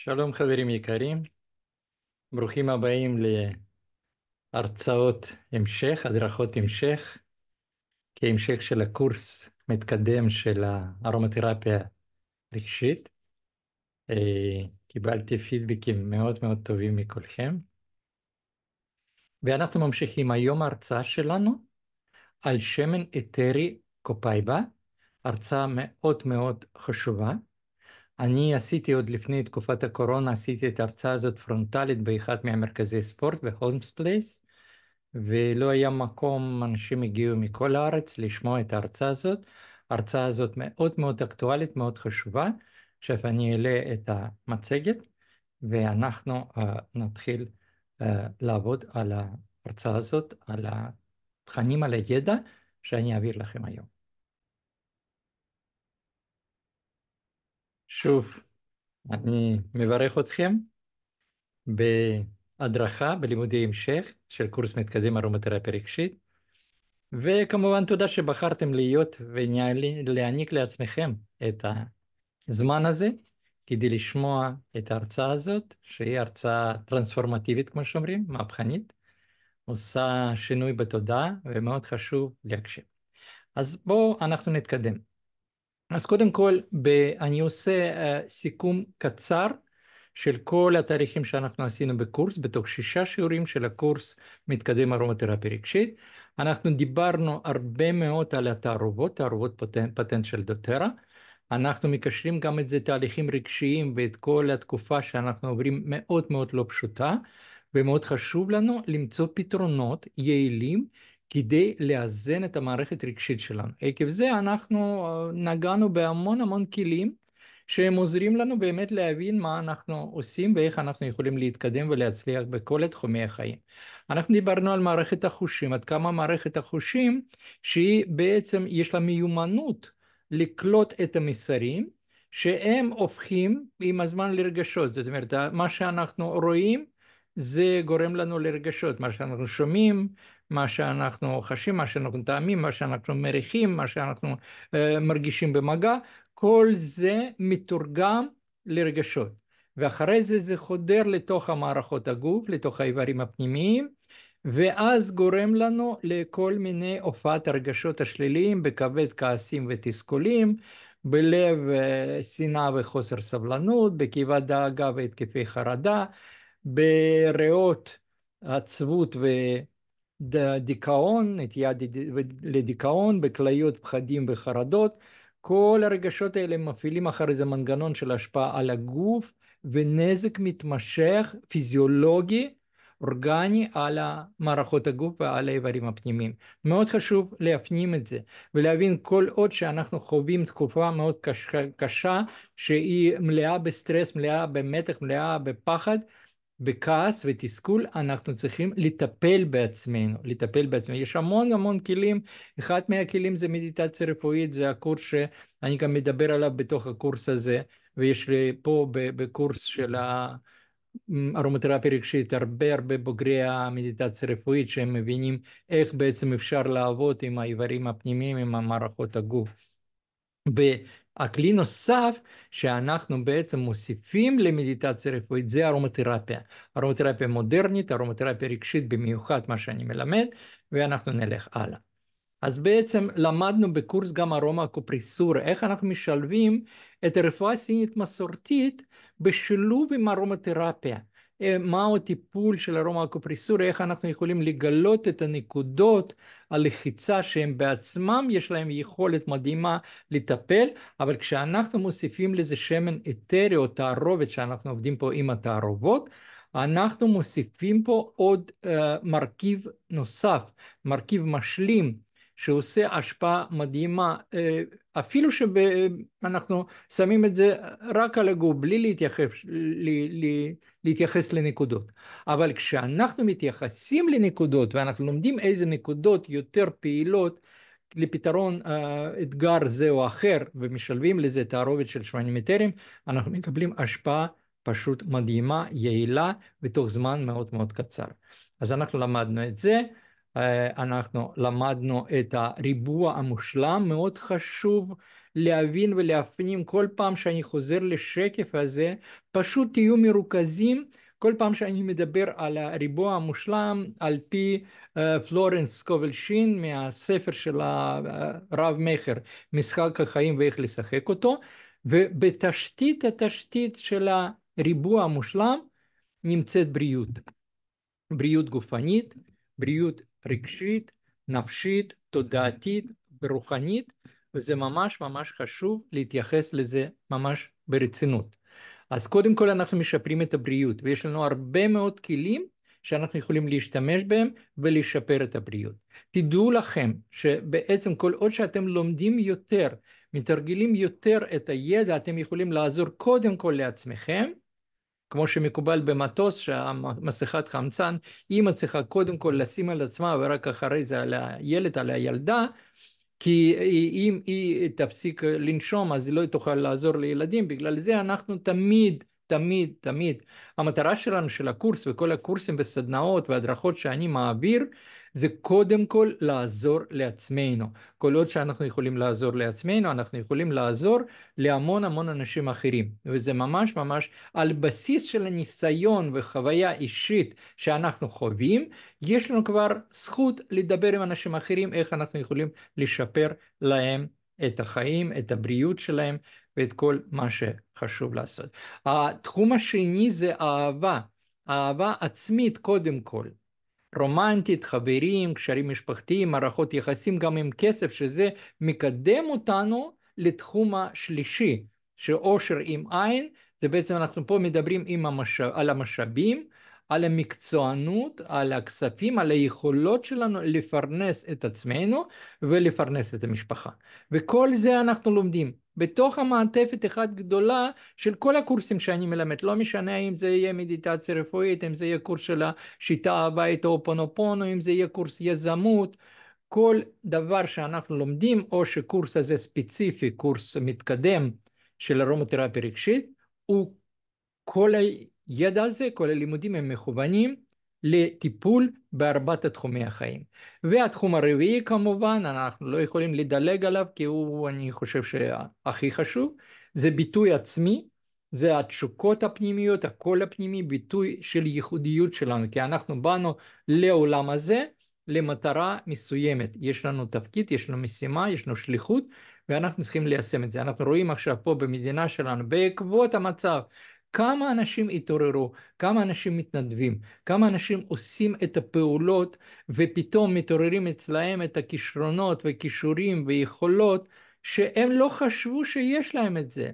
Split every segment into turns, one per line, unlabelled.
שלום חברים יקרים, ברוכים הבאים להרצאות המשך, הדרכות המשך, כהמשך של הקורס מתקדם של הארומתרפיה רגשית. קיבלתי פידבקים מאוד מאוד טובים מכולכם, ואנחנו ממשיכים היום ההרצאה שלנו על שמן אתרי קופאיבה, הרצאה מאוד מאוד חשובה. אני עשיתי עוד לפני תקופת הקורונה, עשיתי את ההרצאה הזאת פרונטלית באחד מהמרכזי ספורט בהולמס פלייס, ולא היה מקום, אנשים הגיעו מכל הארץ לשמוע את ההרצאה הזאת. ההרצאה הזאת מאוד מאוד אקטואלית, מאוד חשובה. עכשיו אני אעלה את המצגת, ואנחנו נתחיל לעבוד על ההרצאה הזאת, על התכנים, על הידע שאני אעביר לכם היום. שוב, אני מברך אתכם בהדרכה, בלימודי המשך של קורס מתקדם ארומתרפיה רגשית, וכמובן תודה שבחרתם להיות ולהעניק לעצמכם את הזמן הזה כדי לשמוע את ההרצאה הזאת, שהיא הרצאה טרנספורמטיבית, כמו שאומרים, מהפכנית, עושה שינוי בתודעה ומאוד חשוב להקשיב. אז בואו אנחנו נתקדם. אז קודם כל, אני עושה סיכום קצר של כל התהליכים שאנחנו עשינו בקורס, בתוך 6 שיעורים של הקורס מתקדם ארומתרפיה רגשית. אנחנו דיברנו הרבה מאוד על התערובות, תערובות פטנט של דוטרה. אנחנו מקשרים גם את זה תהליכים רגשיים ואת כל התקופה שאנחנו עוברים מאוד מאוד לא פשוטה, ומאוד חשוב לנו למצוא פתרונות יעילים כדי לאזן את המערכת הרגשית שלנו. עקב זה אנחנו נגענו בהמון המון כלים שהם עוזרים לנו באמת להבין מה אנחנו עושים ואיך אנחנו יכולים להתקדם ולהצליח בכל תחומי החיים. אנחנו דיברנו על מערכת החושים, עד כמה מערכת החושים שהיא בעצם יש לה מיומנות לקלוט את המסרים שהם הופכים עם הזמן לרגשות. זאת אומרת, מה שאנחנו רואים זה גורם לנו לרגשות, מה שאנחנו שומעים, מה שאנחנו חשים, מה שאנחנו טעמים, מה שאנחנו מריחים, מה שאנחנו מרגישים במגע, כל זה מתורגם לרגשות. ואחרי זה זה חודר לתוך המערכות הגוף, לתוך האיברים הפנימיים, ואז גורם לנו לכל מיני הופעת הרגשות השליליים, בכבד כעסים ותסכולים, בלב שנאה וחוסר סבלנות, בקיבה דאגה והתקפי חרדה, בריאות עצבות ודיכאון, נטייה לדיכאון, בכליות פחדים וחרדות. כל הרגשות האלה מפעילים אחרי זה מנגנון של השפעה על הגוף ונזק מתמשך פיזיולוגי אורגני על מערכות הגוף ועל האיברים הפנימיים. מאוד חשוב להפנים את זה ולהבין כל עוד שאנחנו חווים תקופה מאוד קשה שהיא מלאה בסטרס, מלאה במתח, מלאה בפחד, בכעס ותסכול, אנחנו צריכים לטפל בעצמנו, לטפל בעצמנו. יש המון המון כלים, אחד מהכלים זה מדיטציה רפואית, זה הקורס שאני גם מדבר עליו בתוך הקורס הזה, ויש לי פה בקורס של ארומתרפיה רגשית הרבה בוגרי המדיטציה הרפואית שהם מבינים איך בעצם אפשר לעבוד עם האיברים הפנימיים, עם מערכות הגוף. והכלי נוסף שאנחנו בעצם מוסיפים למדיטציה רפואית זה ארומתרפיה. ארומתרפיה מודרנית, ארומתרפיה רגשית במיוחד מה שאני מלמד, ואנחנו נלך הלאה. אז בעצם למדנו בקורס גם ארומה אקופרסורה, איך אנחנו משלבים את הרפואה הסינית מסורתית בשילוב עם ארומתרפיה. מהו הטיפול של ארומה אקופרסורה, איך אנחנו יכולים לגלות את הנקודות הלחיצה שהם בעצמם יש להם יכולת מדהימה לטפל, אבל כשאנחנו מוסיפים לזה שמן אתרי או תערובת, שאנחנו עובדים פה עם התערובות, אנחנו מוסיפים פה עוד מרכיב נוסף, מרכיב משלים, שעושה השפעה מדהימה, אפילו שאנחנו שמים את זה רק על הגוף, בלי להתייחס לנקודות. אבל כשאנחנו מתייחסים לנקודות, ואנחנו לומדים איזה נקודות יותר פעילות לפתרון אתגר זה או אחר, ומשלבים לזה תערובת של שמנים אתריים, אנחנו מקבלים השפעה פשוט מדהימה, יעילה, בתוך זמן מאוד מאוד קצר. אז אנחנו למדנו את זה. אנחנו למדנו את הריבוע המושלם, מאוד חשוב להבין ולהפנים כל פעם שאני חוזר לשקף הזה, פשוט תהיו מרוכזים כל פעם שאני מדבר על הריבוע המושלם על פי פלורנס סקובל שין מהספר של הרב מכר, משחק החיים ואיך לשחק אותו, ובתשתית התשתית של הריבוע המושלם נמצאת בריאות. בריאות גופנית, בריאות רגשית, נפשית, תודעתית ורוחנית, וזה ממש ממש חשוב להתייחס לזה ממש ברצינות. אז קודם כל אנחנו משפרים את הבריאות, ויש לנו הרבה מאוד כלים שאנחנו יכולים להשתמש בהם ולשפר את הבריאות. תדעו לכם שבעצם כל עוד שאתם לומדים יותר, מתרגלים יותר את הידע, אתם יכולים לעזור קודם כל לעצמכם, כמו שמקובל במטוס, שהמסכת חמצן, אמא צריכה קודם כל לשים על עצמה ורק אחרי זה על הילד, על הילדה, כי אם היא תפסיק לנשום אז היא לא תוכל לעזור לילדים. בגלל זה אנחנו תמיד, תמיד, תמיד, המטרה שלנו של הקורס וכל הקורסים וסדנאות והדרכות שאני מעביר, זה קודם כל לעזור לעצמנו. כל עוד שאנחנו יכולים לעזור לעצמנו, אנחנו יכולים לעזור להמון המון אנשים אחרים. וזה ממש ממש על בסיס של הניסיון וחוויה אישית שאנחנו חווים, יש לנו כבר זכות לדבר עם אנשים אחרים, איך אנחנו יכולים לשפר להם את החיים, את הבריאות שלהם ואת כל מה שחשוב לעשות. התחום השני זה אהבה, אהבה עצמית קודם כל. רומנטית, חברים, קשרים משפחתיים, מערכות יחסים גם עם כסף, שזה מקדם אותנו לתחום השלישי, שאושר עם עין, זה בעצם אנחנו פה מדברים על המשאבים, על המקצוענות, על הכספים, על היכולות שלנו לפרנס את עצמנו ולפרנס את המשפחה. וכל זה אנחנו לומדים בתוך המעטפת אחת גדולה של כל הקורסים שאני מלמד. לא משנה אם זה יהיה מדיטציה רפואית, אם זה יהיה קורס של השיטה הבית או פונופונו, אם זה יהיה קורס יזמות, כל דבר שאנחנו לומדים, או שקורס הזה ספציפי, קורס מתקדם של ארומתרפיה רגשית, הוא כל הידע הזה, כל הלימודים הם מכוונים לטיפול בארבעת תחומי החיים. והתחום הרביעי כמובן, אנחנו לא יכולים לדלג עליו, כי הוא, אני חושב שהכי חשוב, זה ביטוי עצמי, זה התשוקות הפנימיות, הקול הפנימי, ביטוי של ייחודיות שלנו, כי אנחנו באנו לעולם הזה למטרה מסוימת. יש לנו תפקיד, יש לנו משימה, יש לנו שליחות, ואנחנו צריכים ליישם את זה. אנחנו רואים עכשיו פה במדינה שלנו, בעקבות המצב, כמה אנשים התעוררו, כמה אנשים מתנדבים, כמה אנשים עושים את הפעולות, ופתאום מתעוררים אצלהם את הכישרונות וכישורים ויכולות, שהם לא חשבו שיש להם את זה.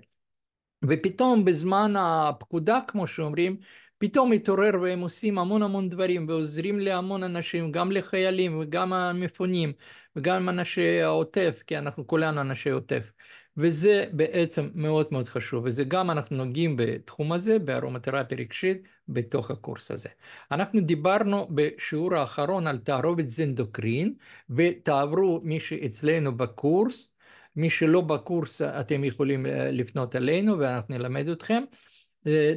ופתאום בזמן הפקודה, כמו שאומרים, פתאום מתעורר והם עושים המון המון דברים ועוזרים להמון אנשים, גם לחיילים וגם המפונים וגם אנשי העוטף, כי אנחנו כולנו אנשי עוטף. וזה בעצם מאוד מאוד חשוב, וזה גם אנחנו נוגעים בתחום הזה, בארומתרפיה רגשית, בתוך הקורס הזה. אנחנו דיברנו בשיעור האחרון על תערובת זנדוקרין, ותעברו מי שאצלנו בקורס, מי שלא בקורס אתם יכולים לפנות אלינו ואנחנו נלמד אתכם.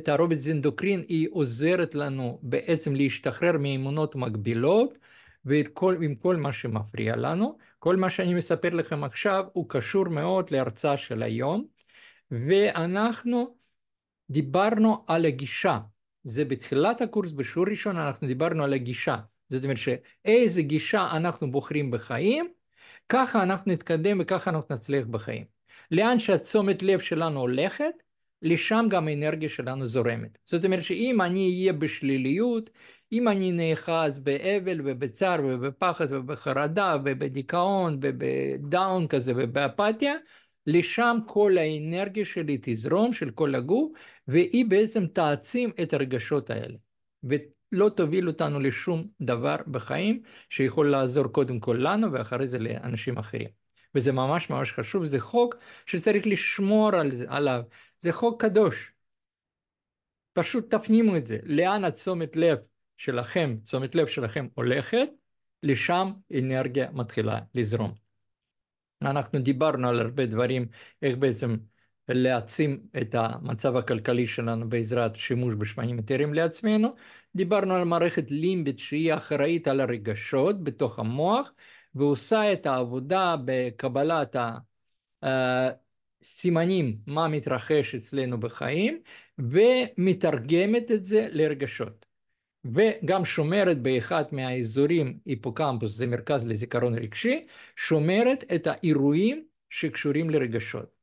תערובת זנדוקרין היא עוזרת לנו בעצם להשתחרר מאמונות מגבילות ועם כל מה שמפריע לנו. כל מה שאני מספר לכם עכשיו הוא קשור מאוד להרצאה של היום, ואנחנו דיברנו על הגישה. זה בתחילת הקורס בשיעור ראשון אנחנו דיברנו על הגישה. זאת אומרת שאיזה גישה אנחנו בוחרים בחיים, ככה אנחנו נתקדם וככה אנחנו נצליח בחיים. לאן שהתשומת לב שלנו הולכת, לשם גם האנרגיה שלנו זורמת. זאת אומרת שאם אני אהיה בשליליות, אם אני נאחז באבל ובצער ובפחד ובחרדה ובדיכאון ובדאון כזה ובאפתיה, לשם כל האנרגיה שלי תזרום, של כל הגוף, והיא בעצם תעצים את הרגשות האלה. ולא תוביל אותנו לשום דבר בחיים שיכול לעזור קודם כל לנו ואחרי זה לאנשים אחרים. וזה ממש ממש חשוב, זה חוק שצריך לשמור עליו, זה חוק קדוש. פשוט תפנימו את זה, לאן התשומת לב שלכם, תשומת לב שלכם הולכת, לשם אנרגיה מתחילה לזרום. אנחנו דיברנו על הרבה דברים, איך בעצם להעצים את המצב הכלכלי שלנו בעזרת שימוש בשמנים מתירים לעצמנו. דיברנו על מערכת לימבית שהיא אחראית על הרגשות בתוך המוח, ועושה את העבודה בקבלת סימנים מה מתרחש אצלנו בחיים, ומתרגמת את זה לרגשות. וגם שומרת באחד מהאזורים, היפוקמפוס, זה מרכז לזיכרון רגשי, שומרת את האירועים שקשורים לרגשות.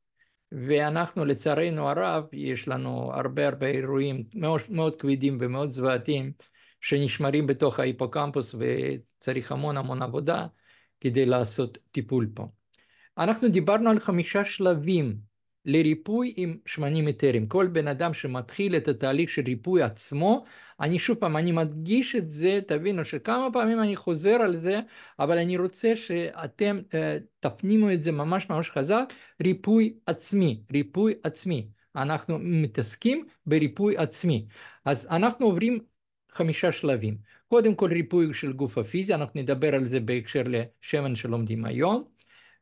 ואנחנו לצערנו הרב, יש לנו הרבה אירועים מאוד, מאוד כבדים ומאוד זוועתיים, שנשמרים בתוך ההיפוקמפוס, וצריך המון עבודה כדי לעשות טיפול פה. אנחנו דיברנו על 5 שלבים לריפוי עם שמנים אתרים. כל בן אדם שמתחיל את התהליך של ריפוי עצמו, אני שוב פעם, אני מדגיש את זה, תבינו שכמה פעמים אני חוזר על זה, אבל אני רוצה שאתם תפנימו את זה ממש חזק, ריפוי עצמי, ריפוי עצמי. אנחנו מתעסקים בריפוי עצמי. אז אנחנו עוברים 5 שלבים. קודם כל ריפוי של גוף הפיזי, אנחנו נדבר על זה בהקשר לשמן שלומדים היום.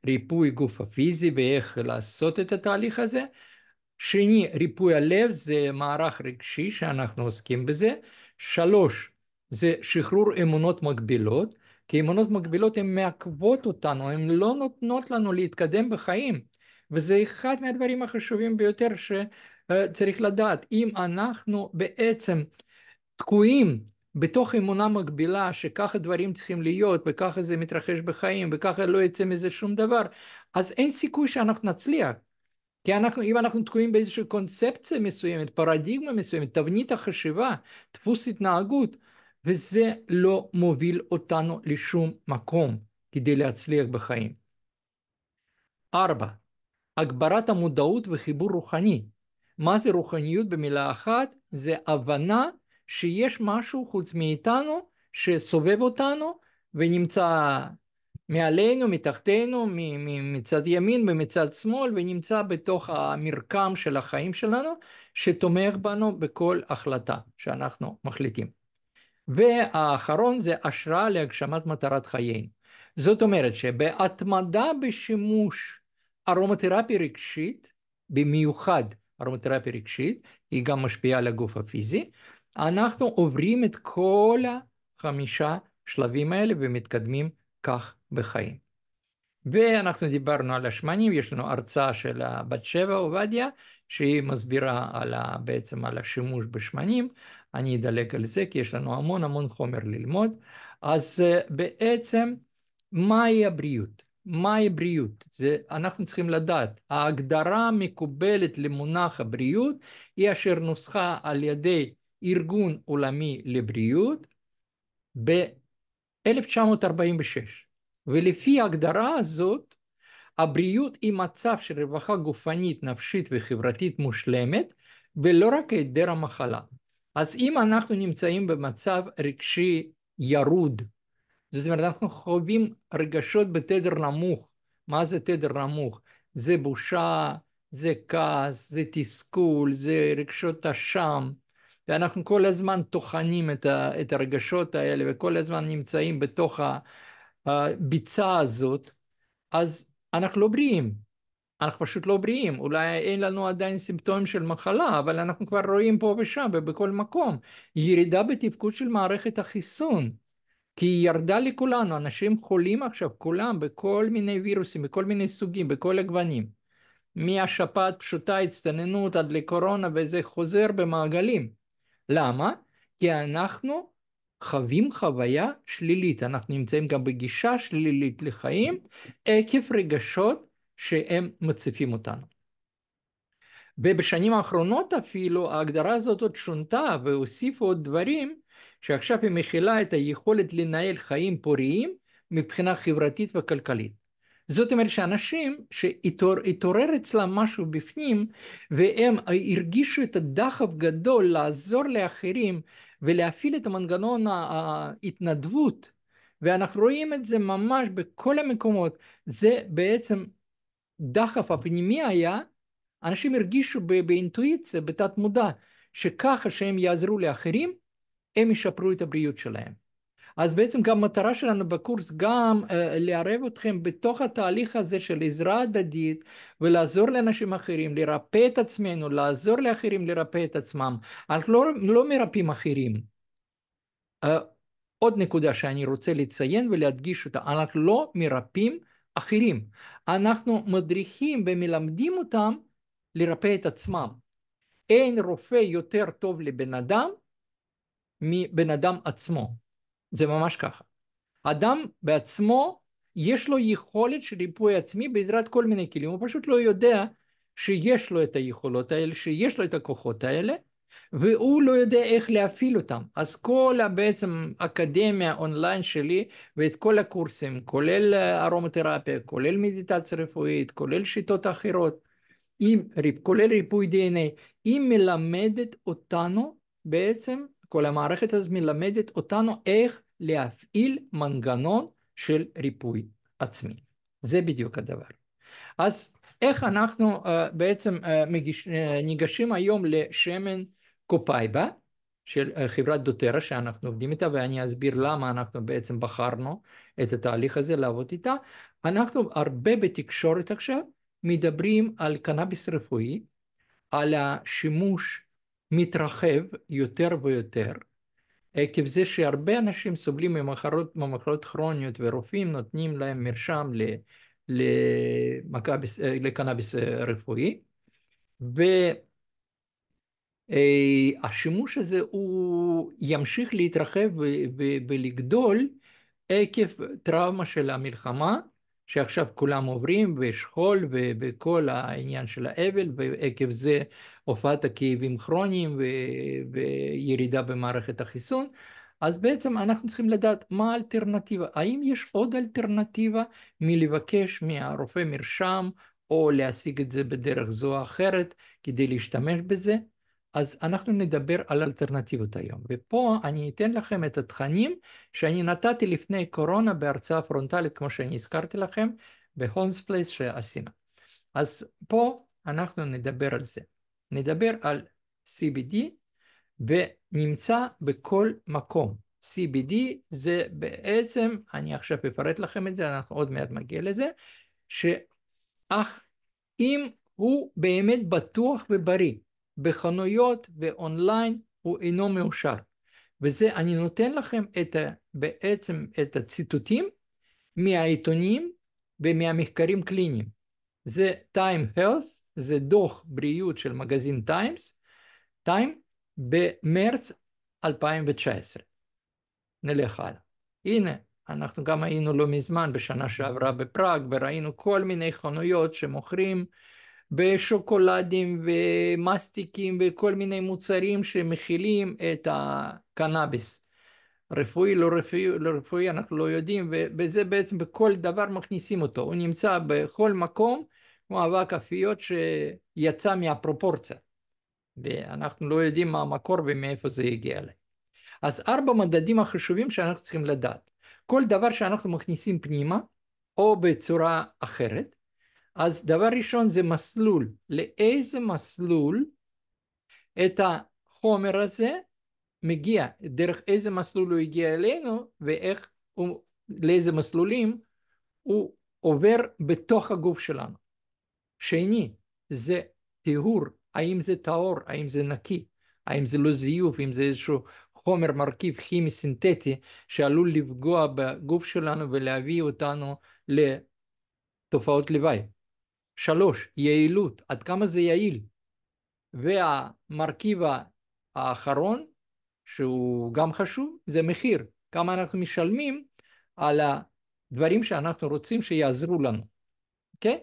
ריפוי גוף הפיזי ואיך לעשות את התהליך הזה. שני, ריפוי הלב, זה מערך רגשי שאנחנו עוסקים בזה. 3, זה שחרור אמונות מגבילות, כי אמונות מגבילות הן מעכבות אותנו, הן לא נותנות לנו להתקדם בחיים, וזה אחד מהדברים החשובים ביותר שצריך לדעת. אם אנחנו בעצם תקועים בתוך אמונה מגבילה שככה דברים צריכים להיות וככה זה מתרחש בחיים וככה לא יצא מזה שום דבר, אז אין סיכוי שאנחנו נצליח. כי אם אנחנו תקועים באיזושהי קונספציה מסוימת, פרדיגמה מסוימת, תבנית החשיבה, דפוס התנהגות, וזה לא מוביל אותנו לשום מקום כדי להצליח בחיים. 4, הגברת המודעות וחיבור רוחני. מה זה רוחניות במילה אחת? זה הבנה שיש משהו חוץ מאיתנו שסובב אותנו ונמצא מעלינו, מתחתנו, מצד ימין ומצד שמאל, ונמצא בתוך המרקם של החיים שלנו, שתומך בנו בכל החלטה שאנחנו מחליטים. והאחרון זה השראה להגשמת מטרת חיינו. זאת אומרת שבהתמדה בשימוש ארומתרפיה רגשית, במיוחד ארומתרפיה רגשית, היא גם משפיעה על הגוף הפיזי, אנחנו עוברים את כל 5 שלבים האלה ומתקדמים כך בחיים. ואנחנו דיברנו על השמנים, יש לנו הרצאה של בת שבע עובדיה, שהיא מסבירה בעצם על השימוש בשמנים. אני אדלג על זה, כי יש לנו המון חומר ללמוד. אז בעצם, מהי הבריאות? מהי בריאות? אנחנו צריכים לדעת, ההגדרה המקובלת למונח הבריאות, היא אשר נוסחה על ידי ארגון עולמי לבריאות, ב-1946. ולפי ההגדרה הזאת, הבריאות היא מצב של רווחה גופנית, נפשית וחברתית מושלמת, ולא רק היעדר המחלה. אז אם אנחנו נמצאים במצב רגשי ירוד, זאת אומרת, אנחנו חווים רגשות בתדר נמוך. מה זה תדר נמוך? זה בושה, זה כעס, זה תסכול, זה רגשות אשם, ואנחנו כל הזמן טוחנים את הרגשות האלה, וכל הזמן נמצאים בתוך הביצה הזאת, אז אנחנו לא בריאים. אנחנו פשוט לא בריאים. אולי אין לנו עדיין סימפטומים של מחלה, אבל אנחנו כבר רואים פה ושם ובכל מקום ירידה בתפקוד של מערכת החיסון, כי היא ירדה לכולנו. אנשים חולים עכשיו כולם בכל מיני וירוסים, בכל מיני סוגים, בכל הגוונים. מהשפעת פשוטה, הצטננות, עד לקורונה, וזה חוזר במעגלים. למה? כי אנחנו חווים חוויה שלילית, אנחנו נמצאים גם בגישה שלילית לחיים, עקב רגשות שהם מציפים אותנו. ובשנים האחרונות אפילו ההגדרה הזאת עוד שונתה והוסיפו עוד דברים, שעכשיו היא מכילה את היכולת לנהל חיים פוריים מבחינה חברתית וכלכלית. זאת אומרת שאנשים שהתעורר אצלם משהו בפנים, והם הרגישו את הדחף גדול לעזור לאחרים ולהפעיל את המנגנון ההתנדבות, ואנחנו רואים את זה ממש בכל המקומות. זה בעצם דחף הפנימי היה, אנשים הרגישו באינטואיציה, בתת מודע, שככה שהם יעזרו לאחרים, הם ישפרו את הבריאות שלהם. אז בעצם גם מטרה שלנו בקורס גם לערב אתכם בתוך התהליך הזה של עזרה הדדית, ולעזור לאנשים אחרים, לרפא את עצמנו, לעזור לאחרים לרפא את עצמם. אנחנו לא מרפאים אחרים. עוד נקודה שאני רוצה לציין ולהדגיש אותה, אנחנו לא מרפאים אחרים. אנחנו מדריכים ומלמדים אותם לרפא את עצמם. אין רופא יותר טוב לבן אדם מבן אדם עצמו. זה ממש ככה. אדם בעצמו יש לו יכולת של ריפוי עצמי בעזרת כל מיני כלים, הוא פשוט לא יודע שיש לו את היכולות האלה, שיש לו את הכוחות האלה, והוא לא יודע איך להפעיל אותם. אז כל בעצם אקדמיה אונליין שלי ואת כל הקורסים, כולל ארומתרפיה, כולל מדיטציה רפואית, כולל שיטות אחרות, כולל ריפוי DNA, היא מלמדת אותנו בעצם, כל המערכת הזאת מלמדת אותנו איך להפעיל מנגנון של ריפוי עצמי. זה בדיוק הדבר. אז איך אנחנו בעצם ניגשים היום לשמן קופאיבה של חברת דוטרה שאנחנו עובדים איתה, ואני אסביר למה אנחנו בעצם בחרנו את התהליך הזה לעבוד איתה. אנחנו הרבה בתקשורת עכשיו מדברים על קנאביס רפואי, על השימוש מתרחב יותר ויותר, עקב זה שהרבה אנשים סובלים ממחלות כרוניות ורופאים נותנים להם מרשם לקנאביס רפואי, והשימוש הזה הוא ימשיך להתרחב ולגדול עקב טראומה של המלחמה שעכשיו כולם עוברים, ושכול וכל העניין של האבל, ועקב זה הופעת הכאבים כרוניים וירידה במערכת החיסון. אז בעצם אנחנו צריכים לדעת מה האלטרנטיבה, האם יש עוד אלטרנטיבה מלבקש מהרופא מרשם או להשיג את זה בדרך זו או אחרת כדי להשתמש בזה. אז אנחנו נדבר על אלטרנטיבות היום, ופה אני אתן לכם את התכנים שאני נתתי לפני קורונה בהרצאה פרונטלית, כמו שאני הזכרתי לכם, בהולמס פלייס שעשינו. אז פה אנחנו נדבר על זה. נדבר על CBD, ונמצא בכל מקום. CBD זה בעצם, אני עכשיו אפרט לכם את זה, אנחנו עוד מעט מגיע לזה, שאך אם הוא באמת בטוח ובריא, בחנויות ואונליין הוא אינו מאושר. וזה אני נותן לכם בעצם את הציטוטים מהעיתונים ומהמחקרים קליניים. זה Time Health, זה דוח בריאות של מגזין Time במרץ 2019. נלך הלאה. הנה, אנחנו גם היינו לא מזמן בשנה שעברה בפראג, וראינו כל מיני חנויות שמוכרים בשוקולדים ומסטיקים וכל מיני מוצרים שמכילים את הקנאביס. רפואי, לא רפואי, אנחנו לא יודעים, ובזה בעצם בכל דבר מכניסים אותו. הוא נמצא בכל מקום, כמו אבק אפיות שיצא מהפרופורציה. ואנחנו לא יודעים מה המקור ומאיפה זה הגיע אליי. אז 4 מדדים החשובים שאנחנו צריכים לדעת. כל דבר שאנחנו מכניסים פנימה, או בצורה אחרת, אז דבר ראשון זה מסלול. לאיזה מסלול את החומר הזה מגיע, דרך איזה מסלול הוא הגיע אלינו, ואיך הוא, לאיזה מסלולים הוא עובר בתוך הגוף שלנו. שני, זה טיהור, האם זה טהור, האם זה נקי, האם זה לא זיוף, אם זה איזשהו חומר מרכיב כימי סינתטי שעלול לפגוע בגוף שלנו ולהביא אותנו לתופעות לוואי. 3, יעילות, עד כמה זה יעיל. והמרכיב האחרון, שהוא גם חשוב, זה מחיר. כמה אנחנו משלמים על הדברים שאנחנו רוצים שיעזרו לנו. אוקיי?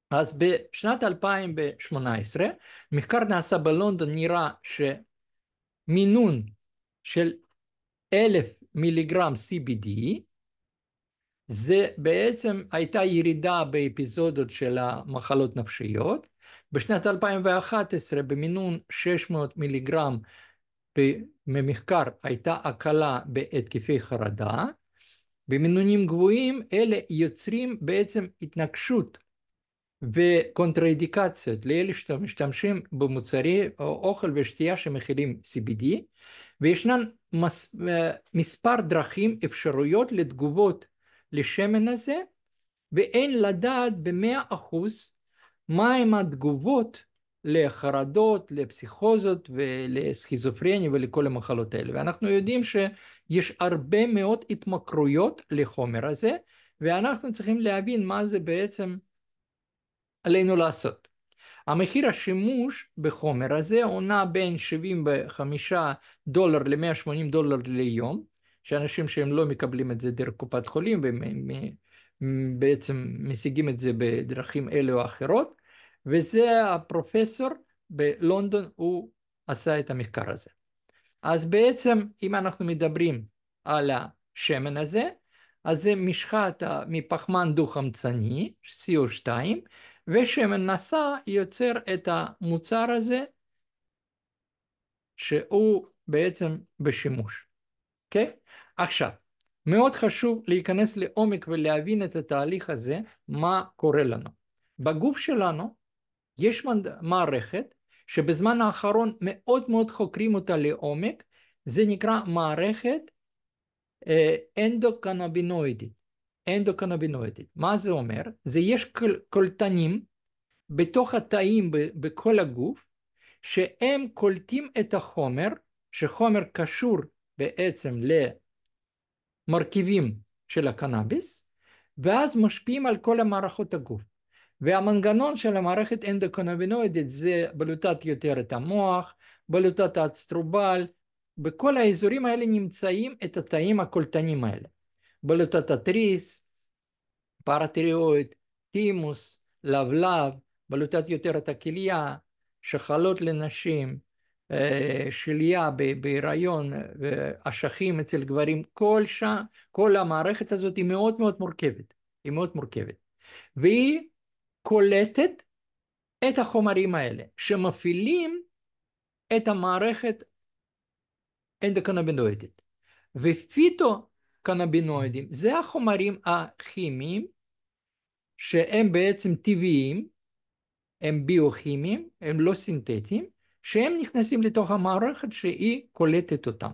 אז בשנת 2018, מחקר נעשה בלונדון, נראה שמינון של 1,000 מיליגרם CBD, זה בעצם הייתה ירידה באפיזודות של המחלות נפשיות. בשנת 2011 במינון 600 מיליגרם במחקר הייתה הקלה בהתקפי חרדה. במינונים גבוהים אלה יוצרים בעצם התנגשות וקונטראינדיקציות לאלה שמשתמשים במוצרי אוכל ושתייה שמכילים CBD, וישנן מספר דרכים אפשרויות לתגובות לשמן הזה, ואין לדעת ב100% מהם התגובות לחרדות, לפסיכוזות ולסכיזופרניה ולכל המחלות האלה. ואנחנו יודעים שיש הרבה מאוד התמכרויות לחומר הזה, ואנחנו צריכים להבין מה זה בעצם עלינו לעשות. המחיר השימוש בחומר הזה עונה בין 75 דולר ל-180 דולר ליום, שאנשים שהם לא מקבלים את זה דרך קופת חולים, ובעצם משיגים את זה בדרכים אלה או אחרות, וזה הפרופסור בלונדון, הוא עשה את המחקר הזה. אז בעצם אם אנחנו מדברים על השמן הזה, אז זה משחת מפחמן דו-חמצני, CO2, ושמן נשא יוצר את המוצר הזה, שהוא בעצם בשימוש. אוקיי? עכשיו, מאוד חשוב להיכנס לעומק ולהבין את התהליך הזה, מה קורה לנו. בגוף שלנו יש מערכת שבזמן האחרון מאוד מאוד חוקרים אותה לעומק, זה נקרא מערכת אנדוקנבינואידית. אנדוקנבינואידית. מה זה אומר? זה יש קולטנים בתוך התאים בכל הגוף, שהם קולטים את החומר, שחומר קשור בעצם למרכיבים של הקנאביס, ואז משפיעים על כל המערכות הגוף. והמנגנון של המערכת אנדוקנבינואידית זה בלוטת יותר את המוח, בלוטת האצטרובל, בכל האזורים האלה נמצאים את התאים הקולטנים האלה. בלוטת התריס, פרתירואיד, תימוס, לבלב, בלוטת יותר את הכליה, שחלות לנשים, שליה בהיריון, אשכים אצל גברים, כל המערכת הזאת היא מאוד מאוד מורכבת, היא מאוד מורכבת. והיא קולטת את החומרים האלה, שמפעילים את המערכת אנדוקנבינואידית. ופיטוקנבינואידים זה החומרים הכימיים שהם בעצם טבעיים, הם ביוכימיים, הם לא סינתטיים, שהם נכנסים לתוך המערכת שהיא קולטת אותם.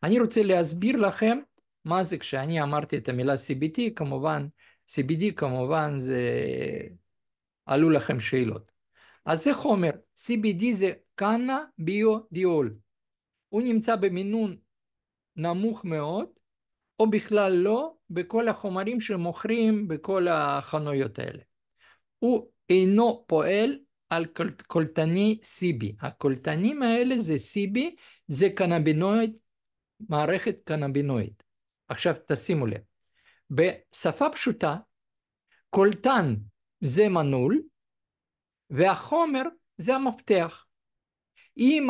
אני רוצה להסביר לכם מה זה כשאני אמרתי את המילה CBD, כמובן, CBD כמובן זה עלו לכם שאלות. אז זה חומר, CBD זה קנאבידיול. הוא נמצא במינון נמוך מאוד, או בכלל לא, בכל החומרים שמוכרים בכל החנויות האלה. הוא אינו פועל על קולטני CB. הקולטנים האלה זה CB, זה קנבינואיד, מערכת קנבינואיד. עכשיו תשימו לב, בשפה פשוטה, קולטן זה מנעול, והחומר זה המפתח. אם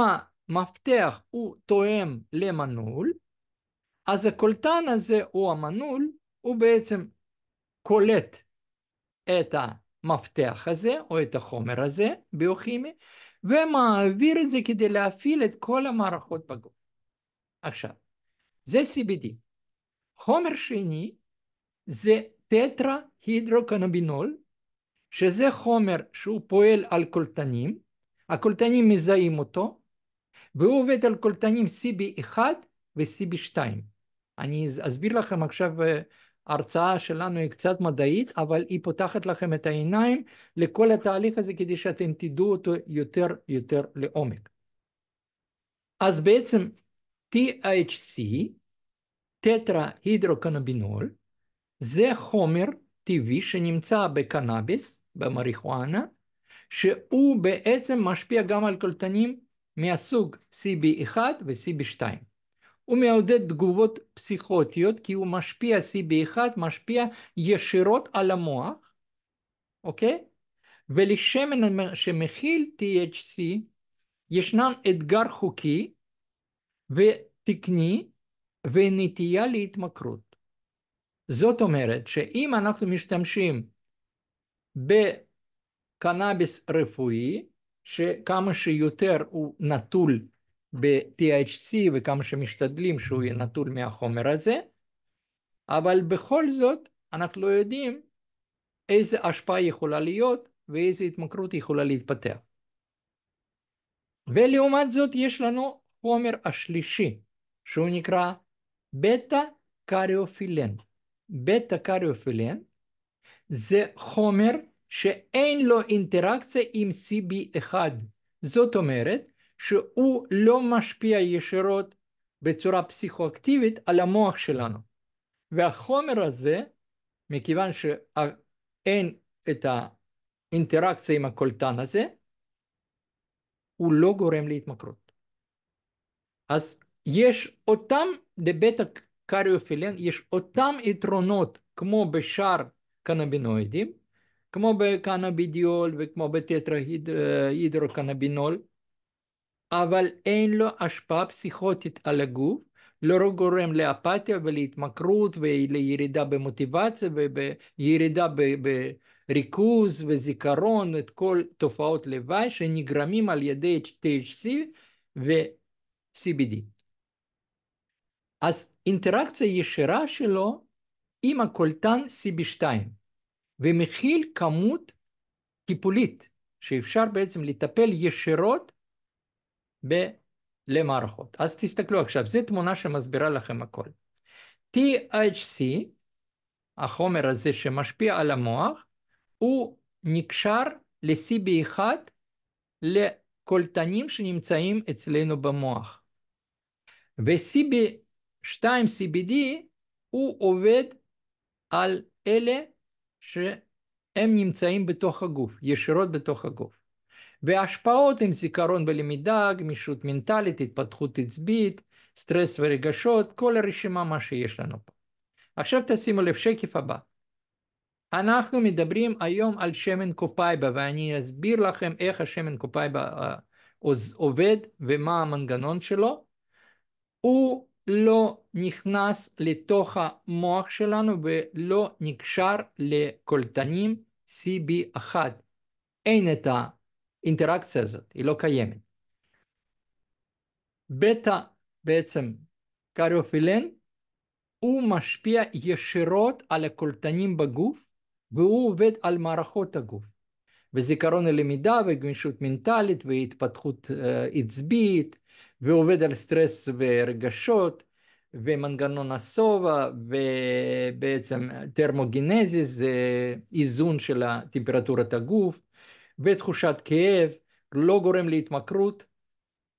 המפתח הוא תואם למנעול, אז הקולטן הזה הוא המנעול, הוא בעצם קולט את המפתח הזה או את החומר הזה ביוכימי, ומעביר את זה כדי להפעיל את כל המערכות בגוף. עכשיו, זה CBD. חומר שני זה טטרה הידרוקנבינול, שזה חומר שהוא פועל על קולטנים, הקולטנים מזהים אותו, והוא עובד על קולטנים CB1 ו-CB2. אני אסביר לכם עכשיו, ההרצאה שלנו היא קצת מדעית, אבל היא פותחת לכם את העיניים לכל התהליך הזה כדי שאתם תדעו אותו יותר לעומק. אז בעצם THC, טטרה הידרוקנבינול, זה חומר טבעי שנמצא בקנאביס, במריחואנה, שהוא בעצם משפיע גם על קולטנים מהסוג CB1 ו-CB2. הוא מעודד תגובות פסיכוטיות, כי הוא משפיע, CB1 משפיע ישירות על המוח, אוקיי? ולשמן שמכיל THC ישנן אתגר חוקי ותקני ונטייה להתמכרות. זאת אומרת שאם אנחנו משתמשים בקנאביס רפואי, שכמה שיותר הוא נטול ב-THC וכמה שמשתדלים שהוא יהיה נטול מהחומר הזה, אבל בכל זאת אנחנו לא יודעים איזה השפעה יכולה להיות ואיזה התמכרות יכולה להתפתח. ולעומת זאת יש לנו חומר השלישי שהוא נקרא בטא קריופילן. בטא קריופילן זה חומר שאין לו אינטראקציה עם CB1. זאת אומרת שהוא לא משפיע ישירות בצורה פסיכואקטיבית על המוח שלנו. והחומר הזה מכיוון שאין את האינטראקציה עם הקולטן הזה, הוא לא גורם להתמכרות. אז יש אותם, לבית הקריופילן, יש אותם יתרונות כמו בשאר קנבינואידים, כמו בקנבידיול וכמו בטטרהידרוקנבינול, אבל אין לו השפעה פסיכוטית על הגוף, לא גורם לאפתיה ולהתמכרות ולירידה במוטיבציה ובירידה בריכוז וזיכרון, את כל תופעות לוואי שנגרמים על ידי THC ו-CBD. אז אינטראקציה ישירה שלו עם הקולטן CB2, ומכיל כמות טיפולית שאפשר בעצם לטפל ישירות למערכות. אז תסתכלו עכשיו, זו תמונה שמסבירה לכם הכל. THC, החומר הזה שמשפיע על המוח, הוא נקשר ל-CB1 לקולטנים שנמצאים אצלנו במוח. ו-CB2 CBD הוא עובד על אלה שהם נמצאים בתוך הגוף, ישירות בתוך הגוף. וההשפעות הם זיכרון בלמידה, גמישות מנטלית, התפתחות עצבית, סטרס ורגשות, כל הרשימה מה שיש לנו פה. עכשיו תשימו לב, שקף הבא. אנחנו מדברים היום על שמן קופאיבה, ואני אסביר לכם איך השמן קופאיבה עובד ומה המנגנון שלו. הוא לא נכנס לתוך המוח שלנו ולא נקשר לקולטנים CB1. אין את האינטראקציה הזאת, היא לא קיימת. בטא בעצם קריופילן, הוא משפיע ישירות על הקולטנים בגוף, והוא עובד על מערכות הגוף. וזיכרון הלמידה וגמישות מנטלית והתפתחות עצבית, ועובד על סטרס ורגשות, ומנגנון השובע, ובעצם תרמוגנזיס, זה איזון של טמפרטורת הגוף, ותחושת כאב, לא גורם להתמכרות,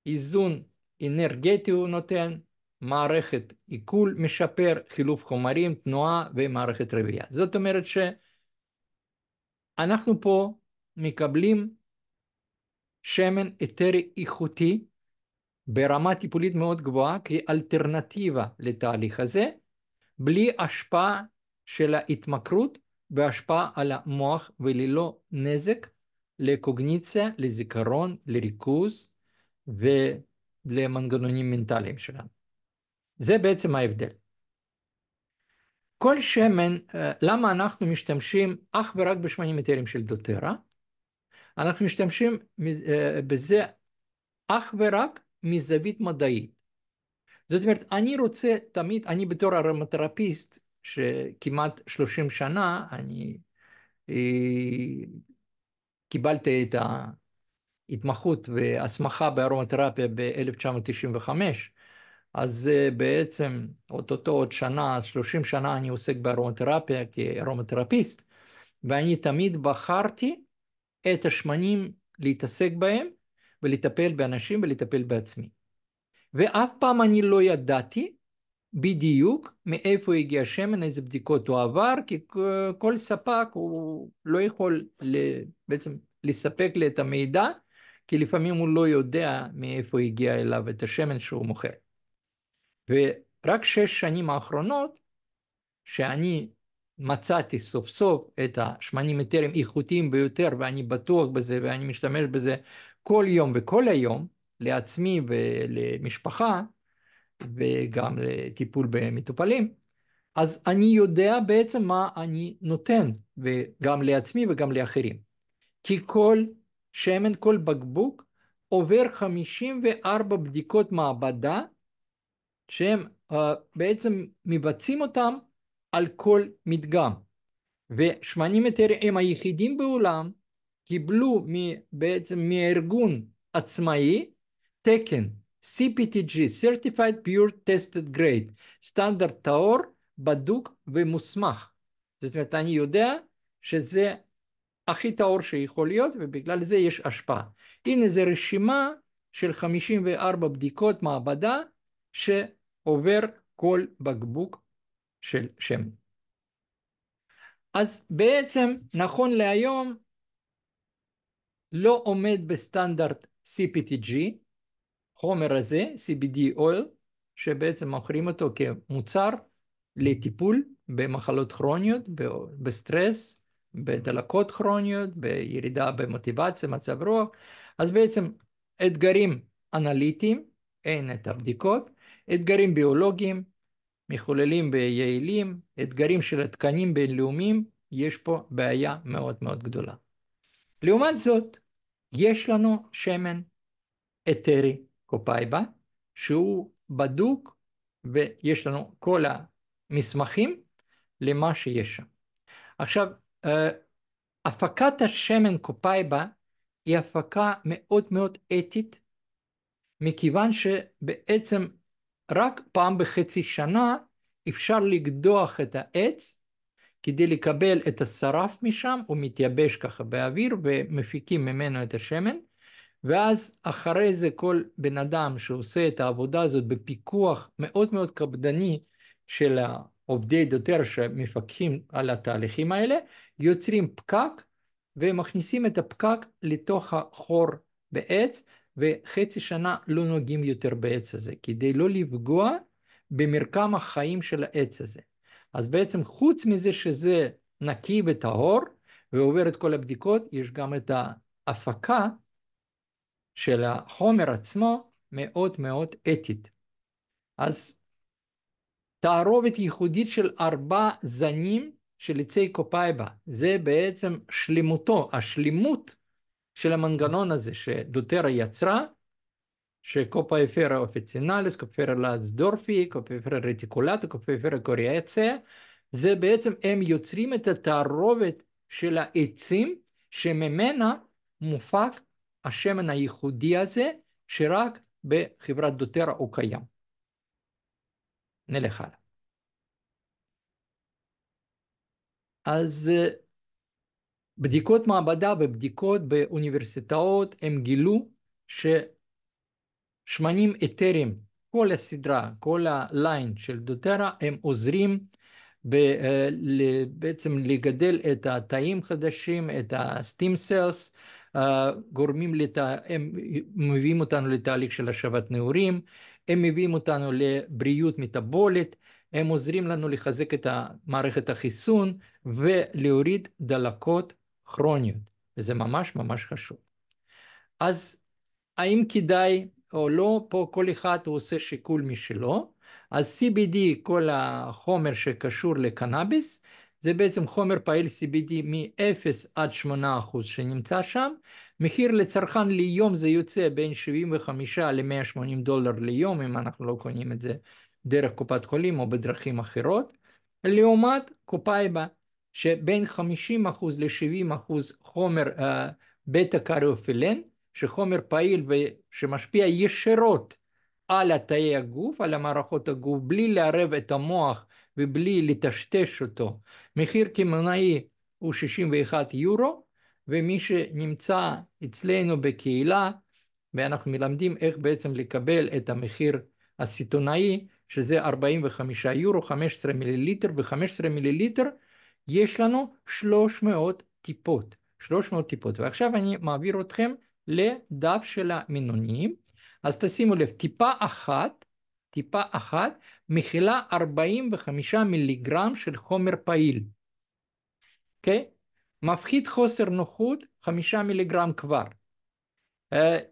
איזון אנרגטי הוא נותן, מערכת עיכול משפר, חילוף חומרים, תנועה ומערכת רבייה. זאת אומרת שאנחנו פה מקבלים שמן אתרי איכותי ברמה טיפולית מאוד גבוהה כאלטרנטיבה לתהליך הזה, בלי השפעה של ההתמכרות והשפעה על המוח וללא נזק לקוגניציה, לזיכרון, לריכוז ולמנגנונים מנטליים שלנו. זה בעצם ההבדל. כל שמן, למה אנחנו משתמשים אך ורק בשמנים אתריים של דוטרה? אנחנו משתמשים בזה אך ורק מזווית מדעית. זאת אומרת, אני רוצה תמיד, אני בתור ארומתרפיסט, שכמעט 30 שנה, אני קיבלתי את ההתמחות והסמכה בארומתרפיה ב-1995, אז בעצם אותו עוד שנה, 30 שנה אני עוסק בארומתרפיה כארומתרפיסט, ואני תמיד בחרתי את השמנים להתעסק בהם, ולטפל באנשים ולטפל בעצמי. ואף פעם אני לא ידעתי בדיוק מאיפה הגיע השמן, איזה בדיקות הוא עבר, כי כל ספק הוא לא יכול בעצם לספק לי את המידע, כי לפעמים הוא לא יודע מאיפה הגיע אליו את השמן שהוא מוכר. ורק 6 שנים האחרונות, שאני מצאתי סוף סוף את השמנים אתריים איכותיים ביותר, ואני בטוח בזה, ואני משתמש בזה כל יום וכל היום, לעצמי ולמשפחה, וגם לטיפול במטופלים, אז אני יודע בעצם מה אני נותן, וגם לעצמי וגם לאחרים. כי כל שמן, כל בקבוק, עובר 54 בדיקות מעבדה, שהם בעצם מבצעים אותם על כל מדגם. ושמנים אתריים הם היחידים בעולם, קיבלו בעצם מהארגון עצמאי, תקן CPTG, Certified Pure Tested Grade, סטנדרט טהור, בדוק ומוסמך. זאת אומרת, אני יודע שזה הכי טהור שיכול להיות, ובגלל זה יש השפעה. הנה זה רשימה של 54 בדיקות מעבדה, שעובר כל בקבוק של שמן. אז בעצם נכון להיום לא עומד בסטנדרט CPTG, חומר הזה, CBD oil, שבעצם מוכרים אותו כמוצר לטיפול במחלות כרוניות, בסטרס, בדלקות כרוניות, בירידה במוטיבציה, מצב רוח. אז בעצם אתגרים אנליטיים, אין את הבדיקות, אתגרים ביולוגיים, מחוללים ויעילים, אתגרים של התקנים בינלאומיים, יש פה בעיה מאוד מאוד גדולה. לעומת זאת, יש לנו שמן אתרי קופאיבה, שהוא בדוק, ויש לנו כל המסמכים למה שיש שם. עכשיו, הפקת השמן קופאיבה היא הפקה מאוד מאוד אתית, מכיוון שבעצם רק פעם בחצי שנה אפשר לקדוח את העץ, כדי לקבל את השרף משם, הוא מתייבש ככה באוויר, ומפיקים ממנו את השמן, ואז אחרי זה כל בן אדם שעושה את העבודה הזאת בפיקוח מאוד מאוד קפדני של עובדי דוטרה שמפקחים על התהליכים האלה, יוצרים פקק ומכניסים את הפקק לתוך החור בעץ, וחצי שנה לא נוגעים יותר בעץ הזה, כדי לא לפגוע במרקם החיים של העץ הזה. אז בעצם חוץ מזה שזה נקי וטהור ועובר את כל הבדיקות, יש גם את ההפקה של החומר עצמו מאוד מאוד אתית. אז תערובת ייחודית של 4 זנים של עצי קופאיבה, זה בעצם שלמותו, השלימות של המנגנון הזה שדוטרה יצרה, שקופאיפרה אופיצינליס, קופאיפרה לאצדורפי, קופאיפרה רטיקולטה, קופאיפרה קוריאציה, זה בעצם הם יוצרים את התערובת של העצים שממנה מופק השמן הייחודי הזה, שרק בחברת דוטרה הוא קיים. נלך הלאה. אז בדיקות מעבדה ובדיקות באוניברסיטאות הם גילו ששמנים אתרים, כל הסדרה, כל הליין של דוטרה, הם עוזרים בעצם לגדל את התאים חדשים, את ה-stem cells, גורמים הם מביאים אותנו לתהליך של השבת נעורים, הם מביאים אותנו לבריאות מטאבולית, הם עוזרים לנו לחזק את מערכת החיסון ולהוריד דלקות כרוניות, וזה ממש ממש חשוב. אז האם כדאי או לא, פה כל אחד הוא עושה שיקול משלו. אז CBD, כל החומר שקשור לקנאביס, זה בעצם חומר פעיל CBD מ-0 עד 8% שנמצא שם. מחיר לצרכן ליום זה יוצא בין 75 ל-180 דולר ליום, אם אנחנו לא קונים את זה דרך קופת חולים או בדרכים אחרות. לעומת קופאיבה, שבין 50% ל-70% חומר בטא קריופילן, שחומר פעיל ושמשפיע ישירות על התאי הגוף, על המערכות הגוף, בלי לערב את המוח ובלי לטשטש אותו. מחיר קמעונאי הוא 61 יורו, ומי שנמצא אצלנו בקהילה, ואנחנו מלמדים איך בעצם לקבל את המחיר הסיטונאי, שזה 45 יורו, 15 מיליליטר, ו-15 מיליליטר יש לנו 300 טיפות. 300 טיפות. ועכשיו אני מעביר אתכם לדף של המינונים. אז תשימו לב, טיפה אחת מכילה 45 מיליגרם של חומר פעיל. אוקיי? מפחית חוסר נוחות 5 מיליגרם כבר.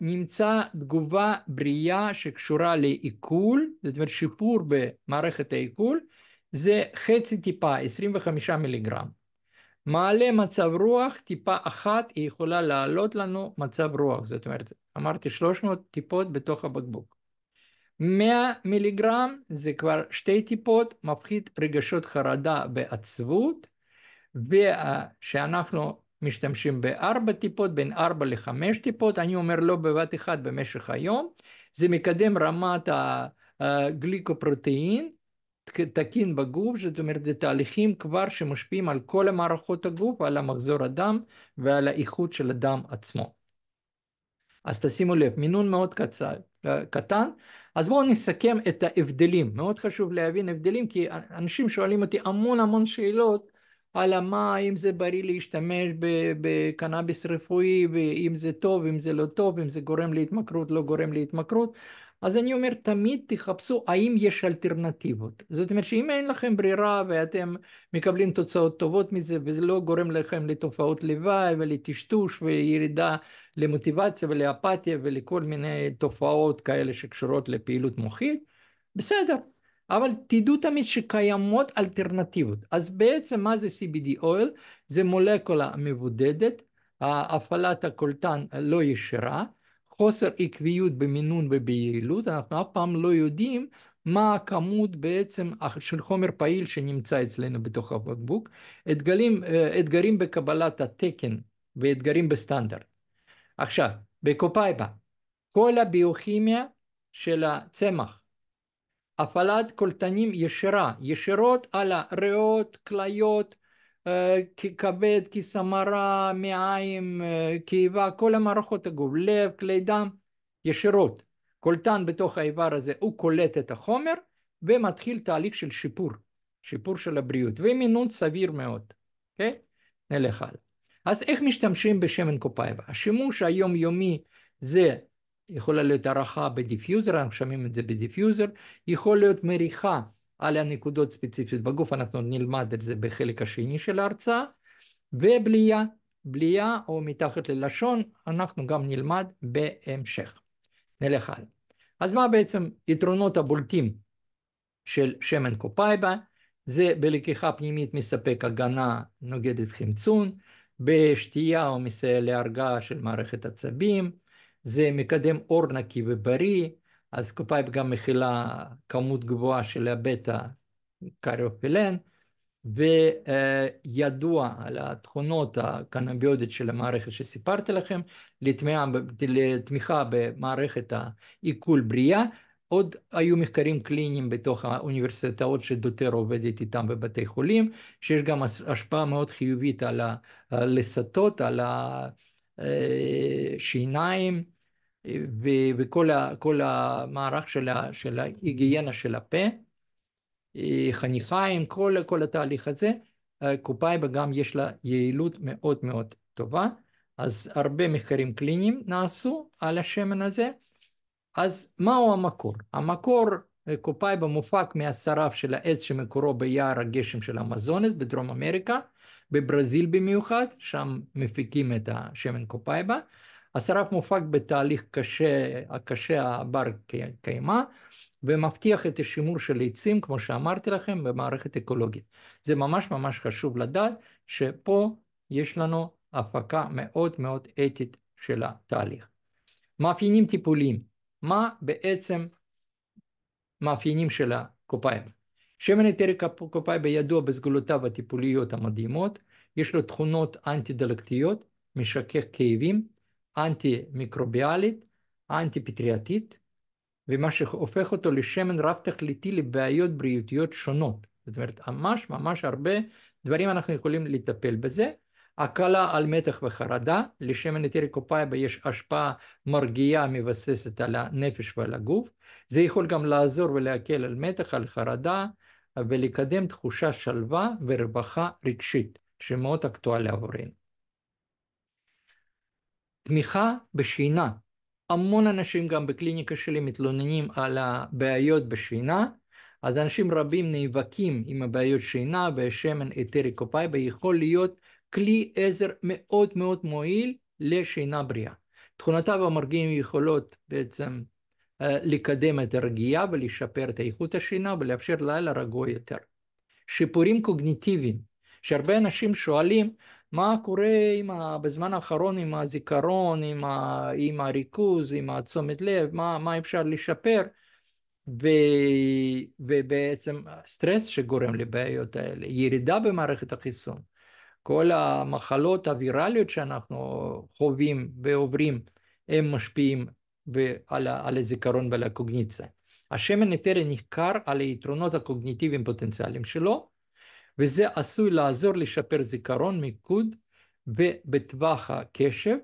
נמצא תגובה בריאה שקשורה לעיכול, זאת אומרת שיפור במערכת העיכול, זה חצי טיפה, 25 מיליגרם. מעלה מצב רוח, טיפה אחת היא יכולה לעלות לנו מצב רוח, זאת אומרת, אמרתי 300 טיפות בתוך הבקבוק. 100 מיליגרם זה כבר 2 טיפות, מפחית רגשות חרדה ועצבות, ושאנחנו משתמשים ב4 טיפות, בין 4 ל5 טיפות, אני אומר לא בבת אחד במשך היום, זה מקדם רמת הגליקופרוטאין, תקין בגוף, זאת אומרת, זה תהליכים כבר שמשפיעים על כל המערכות הגוף, על המחזור הדם ועל האיכות של הדם עצמו. אז תשימו לב, מינון מאוד קטן. אז בואו נסכם את ההבדלים. מאוד חשוב להבין הבדלים, כי אנשים שואלים אותי המון שאלות, על מה, אם זה בריא להשתמש בקנאביס רפואי, ואם זה טוב, אם זה לא טוב, אם זה גורם להתמכרות, לא גורם להתמכרות. אז אני אומר, תמיד תחפשו האם יש אלטרנטיבות. זאת אומרת שאם אין לכם ברירה ואתם מקבלים תוצאות טובות מזה, וזה לא גורם לכם לתופעות לוואי ולטשטוש וירידה למוטיבציה ולאפתיה ולכל מיני תופעות כאלה שקשורות לפעילות מוחית, בסדר. אבל תדעו תמיד שקיימות אלטרנטיבות. אז בעצם מה זה CBD oil? זה מולקולה מבודדת, הפעלת הקולטן לא ישירה, חוסר עקביות במינון וביעילות, אנחנו אף פעם לא יודעים מה הכמות בעצם של חומר פעיל שנמצא אצלנו בתוך הבקבוק, אתגרים בקבלת התקן ואתגרים בסטנדרט. עכשיו, בקופאיבה, כל הביוכימיה של הצמח, הפעלת קולטנים ישירות על הריאות, כליות, כבד, כסמרה, מעיים, קיבה, כל המערכות הגוף, לב, כלי דם, ישירות. קולטן בתוך האיבר הזה הוא קולט את החומר ומתחיל תהליך של שיפור של הבריאות, ומינון סביר מאוד. אוקיי? נלך הלאה. אז איך משתמשים בשמן קופאיבה? השימוש היומיומי זה יכולה להיות הערכה בדיפיוזר, אנחנו שמים את זה בדיפיוזר, יכול להיות מריחה על הנקודות ספציפיות בגוף, אנחנו נלמד את זה בחלק השני של ההרצאה, ובלייה או מתחת ללשון, אנחנו גם נלמד בהמשך. נלך הלאה. אז מה בעצם יתרונות הבולטים של שמן קופאיבה? זה בלקיחה פנימית מספק הגנה נוגדת חמצון, בשתייה או מסייע להרגעה של מערכת עצבים, זה מקדם אור נקי ובריא, אז קופאיבה גם מכילה כמות גבוהה של הבטא קריופילן, וידוע על התכונות הקנאביודיות של המערכת שסיפרתי לכם, לתמיכה במערכת העיכול בריאה. עוד היו מחקרים קליניים בתוך האוניברסיטאות שדוטר עובדת איתם בבתי חולים, שיש גם השפעה מאוד חיובית על הלסתות, על השיניים, וכל המערך של ההיגיינה של הפה, חניכיים, כל התהליך הזה. קופאיבה גם יש לה יעילות מאוד מאוד טובה, אז הרבה מחקרים קליניים נעשו על השמן הזה. אז מהו המקור? המקור, קופאיבה מופק מהשרף של העץ שמקורו ביער הגשם של המזונס בדרום אמריקה, בברזיל במיוחד, שם מפיקים את השמן קופאיבה. השרף מופק בתהליך קשה הבר קיימא, ומבטיח את השימור של עצים, כמו שאמרתי לכם, במערכת אקולוגית. זה ממש ממש חשוב לדעת שפה יש לנו הפקה מאוד מאוד אתית של התהליך. מאפיינים טיפוליים. מה בעצם מאפיינים של הקופאיבה? שמן אתרי קופאיבה ידוע בסגולותיו הטיפוליות המדהימות, יש לו תכונות אנטי-דלקתיות, משכך כאבים, אנטי-מיקרוביאלית, אנטי-פטרייתית, ומה שהופך אותו לשמן רב תכליתי לבעיות בריאותיות שונות. זאת אומרת, ממש הרבה דברים אנחנו יכולים לטפל בזה. הקלה על מתח וחרדה, לשמן אתרי קופאיבה יש השפעה מרגיעה מבססת על הנפש ועל הגוף. זה יכול גם לעזור ולהקל על מתח, על חרדה, ולקדם תחושה שלווה ורווחה רגשית, שמאוד אקטואלי עבורנו. תמיכה בשינה. המון אנשים גם בקליניקה שלי מתלוננים על הבעיות בשינה, אז אנשים רבים נאבקים עם הבעיות שינה, והשמן אתרי קופאיבה יכול להיות כלי עזר מאוד מאוד מועיל לשינה בריאה. תכונותיו המרגיעים יכולות בעצם לקדם את הרגיעה ולשפר את איכות השינה ולאפשר לילה רגוע יותר. שיפורים קוגניטיביים, שהרבה אנשים שואלים מה קורה בזמן האחרון עם הזיכרון, עם הריכוז, עם התשומת לב, מה אפשר לשפר, ובעצם סטרס שגורם לבעיות האלה, ירידה במערכת החיסון, כל המחלות הווירליות שאנחנו חווים ועוברים, הם משפיעים על הזיכרון ועל הקוגניציה. השמן אתרי נחקר על היתרונות הקוגניטיביים פוטנציאליים שלו, וזה עשוי לעזור לשפר זיכרון, מיקוד ובטווח הקשב,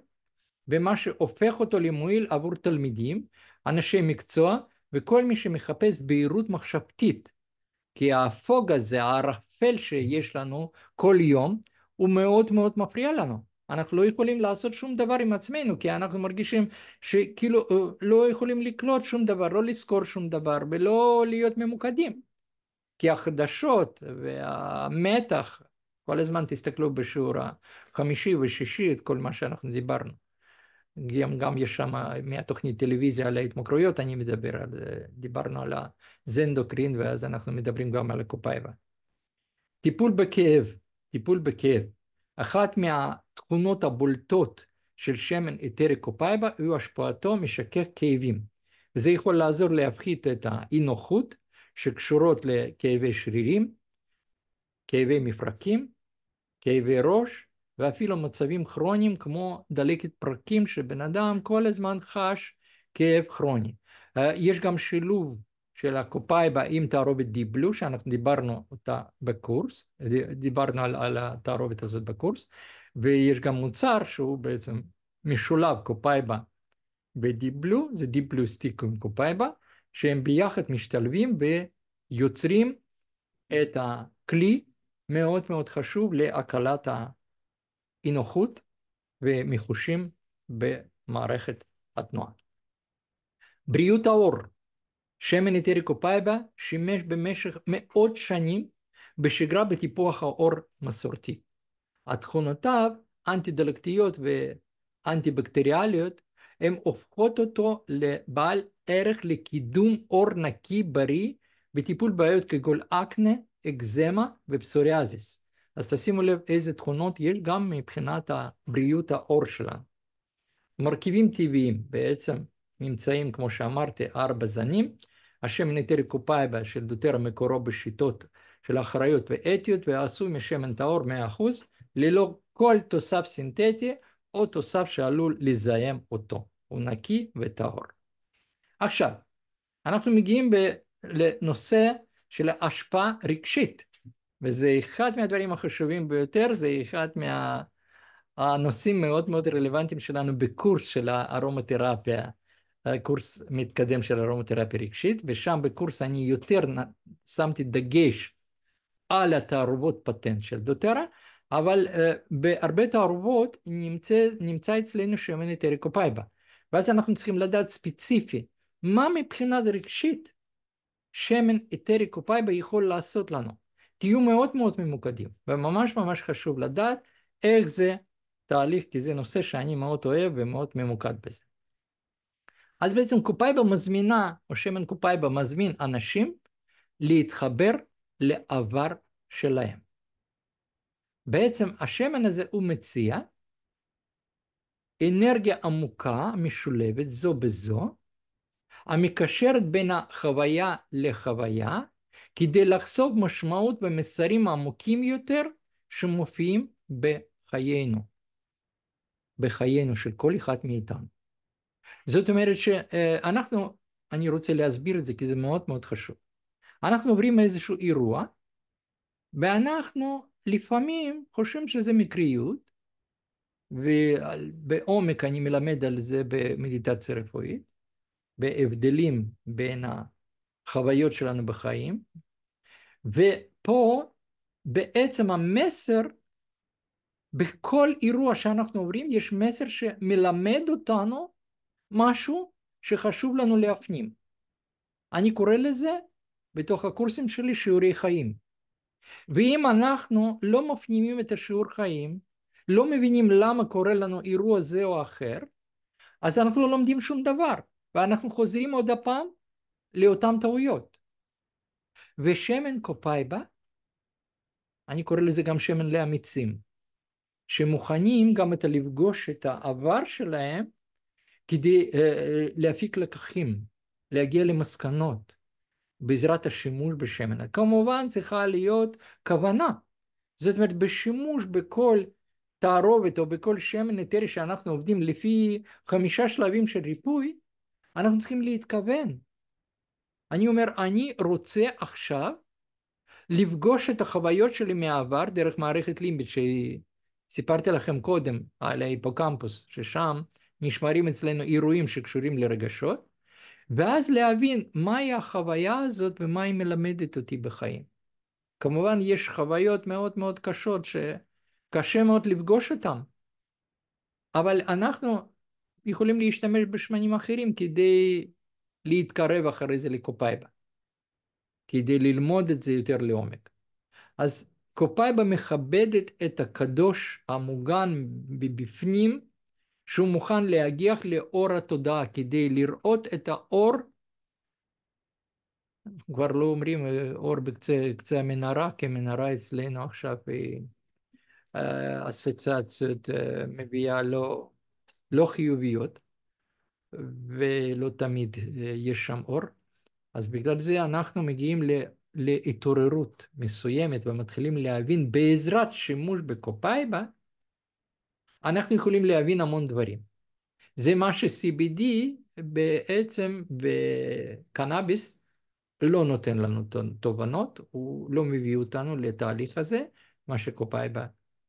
ומה שהופך אותו למועיל עבור תלמידים, אנשי מקצוע, וכל מי שמחפש בהירות מחשבתית, כי הפוג הזה, הערפל השפל שיש לנו כל יום, הוא מאוד מאוד מפריע לנו. אנחנו לא יכולים לעשות שום דבר עם עצמנו, כי אנחנו מרגישים שכאילו לא יכולים לקלוט שום דבר, לא לזכור שום דבר, ולא להיות ממוקדים. כי החדשות והמתח, כל הזמן תסתכלו בשיעור החמישי ושישי, את כל מה שאנחנו דיברנו. גם יש שם מהתוכנית טלוויזיה על ההתמכרויות, אני מדבר על, דיברנו על הזנדוקרין, ואז אנחנו מדברים גם על הקופאיבה. טיפול בכאב, טיפול בכאב. אחת מהתכונות הבולטות של שמן אתרי קופאיבה הוא השפעתו משכך כאבים. וזה יכול לעזור להפחית את האי נוחות שקשורות לכאבי שרירים, כאבי מפרקים, כאבי ראש, ואפילו מצבים כרוניים כמו דלקת פרקים שבן אדם כל הזמן חש כאב כרוני. יש גם שילוב של הקופאיבה עם תערובת דיבלו, שאנחנו דיברנו אותה בקורס, דיברנו על התערובת הזאת בקורס, ויש גם מוצר שהוא בעצם משולב קופאיבה ודיבלו, זה דיבלו סטיק עם קופאיבה, שהם ביחד משתלבים ויוצרים את הכלי מאוד מאוד חשוב להקלת האי נוחות ומחושים במערכת התנועה. בריאות העור. שמן אתרי קופאיבה שימש במשך מאות שנים בשגרה בטיפוח העור מסורתי. התכונותיו אנטי-דלקתיות ואנטי-בקטריאליות הן הופכות אותו לבעל ערך לקידום עור נקי בריא בטיפול בעיות כגון אקנה, אקזמה ופסוריאזיס. אז תשימו לב איזה תכונות יש גם מבחינת בריאות העור שלנו. מרכיבים טבעיים בעצם נמצאים, כמו שאמרתי, 4 זנים. השמן אתרי קופאיבה של דוטרה מקורו בשיטות של אחראיות ואתיות ועשוי משמן טהור 100%, ללא כל תוסף סינתטי או תוסף שעלול לזהם אותו. הוא נקי וטהור. עכשיו, אנחנו מגיעים לנושא של השפעה רגשית, וזה אחד מהדברים החשובים ביותר, זה אחד מהנושאים מאוד מאוד רלוונטיים שלנו בקורס של הארומתרפיה, קורס מתקדם של ארומתרפיה רגשית, ושם בקורס אני יותר שמתי דגש על התערובות פטנט של דוטרה, אבל בהרבה תערובות נמצא אצלנו שמן אתרי קופאיבה, ואז אנחנו צריכים לדעת ספציפי, מה מבחינה רגשית שמן אתרי קופאיבה יכול לעשות לנו. תהיו מאוד מאוד ממוקדים, וממש ממש חשוב לדעת איך זה תהליך, כי זה נושא שאני מאוד אוהב ומאוד ממוקד בזה. אז בעצם קופאיבה מזמינה, או שמן קופאיבה מזמין אנשים להתחבר לעבר שלהם. בעצם השמן הזה הוא מציע אנרגיה עמוקה משולבת זו בזו, המקשרת בין החוויה לחוויה, כדי לחשוף משמעות ומסרים עמוקים יותר שמופיעים בחיינו של כל אחד מאיתנו. זאת אומרת שאנחנו, אני רוצה להסביר את זה כי זה מאוד מאוד חשוב. אנחנו עוברים איזשהו אירוע, ואנחנו לפעמים חושבים שזה מקריות, ובעומק אני מלמד על זה במדיטציה רפואית, בהבדלים בין החוויות שלנו בחיים, ופה בעצם המסר, בכל אירוע שאנחנו עוברים, יש מסר שמלמד אותנו משהו שחשוב לנו להפנים. אני קורא לזה בתוך הקורסים שלי שיעורי חיים. ואם אנחנו לא מפנימים את השיעור חיים, לא מבינים למה קורה לנו אירוע זה או אחר, אז אנחנו לא לומדים שום דבר, ואנחנו חוזרים עוד הפעם לאותן טעויות. ושמן קופאיבה, אני קורא לזה גם שמן לאמיצים, שמוכנים גם לפגוש את העבר שלהם, כדי להפיק לקחים, להגיע למסקנות, בעזרת השימוש בשמן. כמובן צריכה להיות כוונה. זאת אומרת, בשימוש בכל תערובת או בכל שמן אתרי שאנחנו עובדים לפי 5 שלבים של ריפוי, אנחנו צריכים להתכוון. אני אומר, אני רוצה עכשיו לפגוש את החוויות שלי מהעבר דרך מערכת לימבית שסיפרתי לכם קודם על ההיפוקמפוס, ששם נשמרים אצלנו אירועים שקשורים לרגשות, ואז להבין מהי החוויה הזאת ומה היא מלמדת אותי בחיים. כמובן יש חוויות מאוד מאוד קשות שקשה מאוד לפגוש אותן, אבל אנחנו יכולים להשתמש בשמנים אחרים כדי להתקרב אחרי זה לקופאיבה, כדי ללמוד את זה יותר לעומק. אז קופאיבה מכבדת את הקדוש המוגן בפנים, שהוא מוכן להגיח לאור התודעה כדי לראות את האור, כבר לא אומרים אור בקצה המנהרה, כי המנהרה אצלנו עכשיו היא אסוציאציות מביאה לא חיוביות, ולא תמיד יש שם אור. אז בגלל זה אנחנו מגיעים להתעוררות מסוימת ומתחילים להבין בעזרת שימוש בקופאיבה, אנחנו יכולים להבין המון דברים. זה מה ש-CBD בעצם בקנאביס לא נותן לנו תובנות, הוא לא מביא אותנו לתהליך הזה, מה שקופאיבה,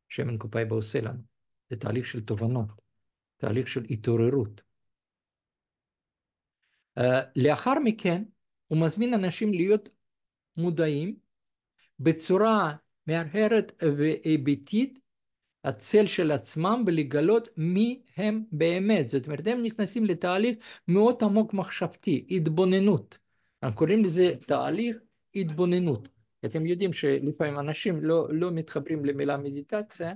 שמן קופאיבה עושה לנו. זה תהליך של תובנות, תהליך של התעוררות. לאחר מכן הוא מזמין אנשים להיות מודעים בצורה מהרהרת והיבטית הצל של עצמם ולגלות מי הם באמת. זאת אומרת, הם נכנסים לתהליך מאוד עמוק מחשבתי, התבוננות. אנחנו קוראים לזה תהליך התבוננות. אתם יודעים שלפעמים אנשים לא מתחברים למילה מדיטציה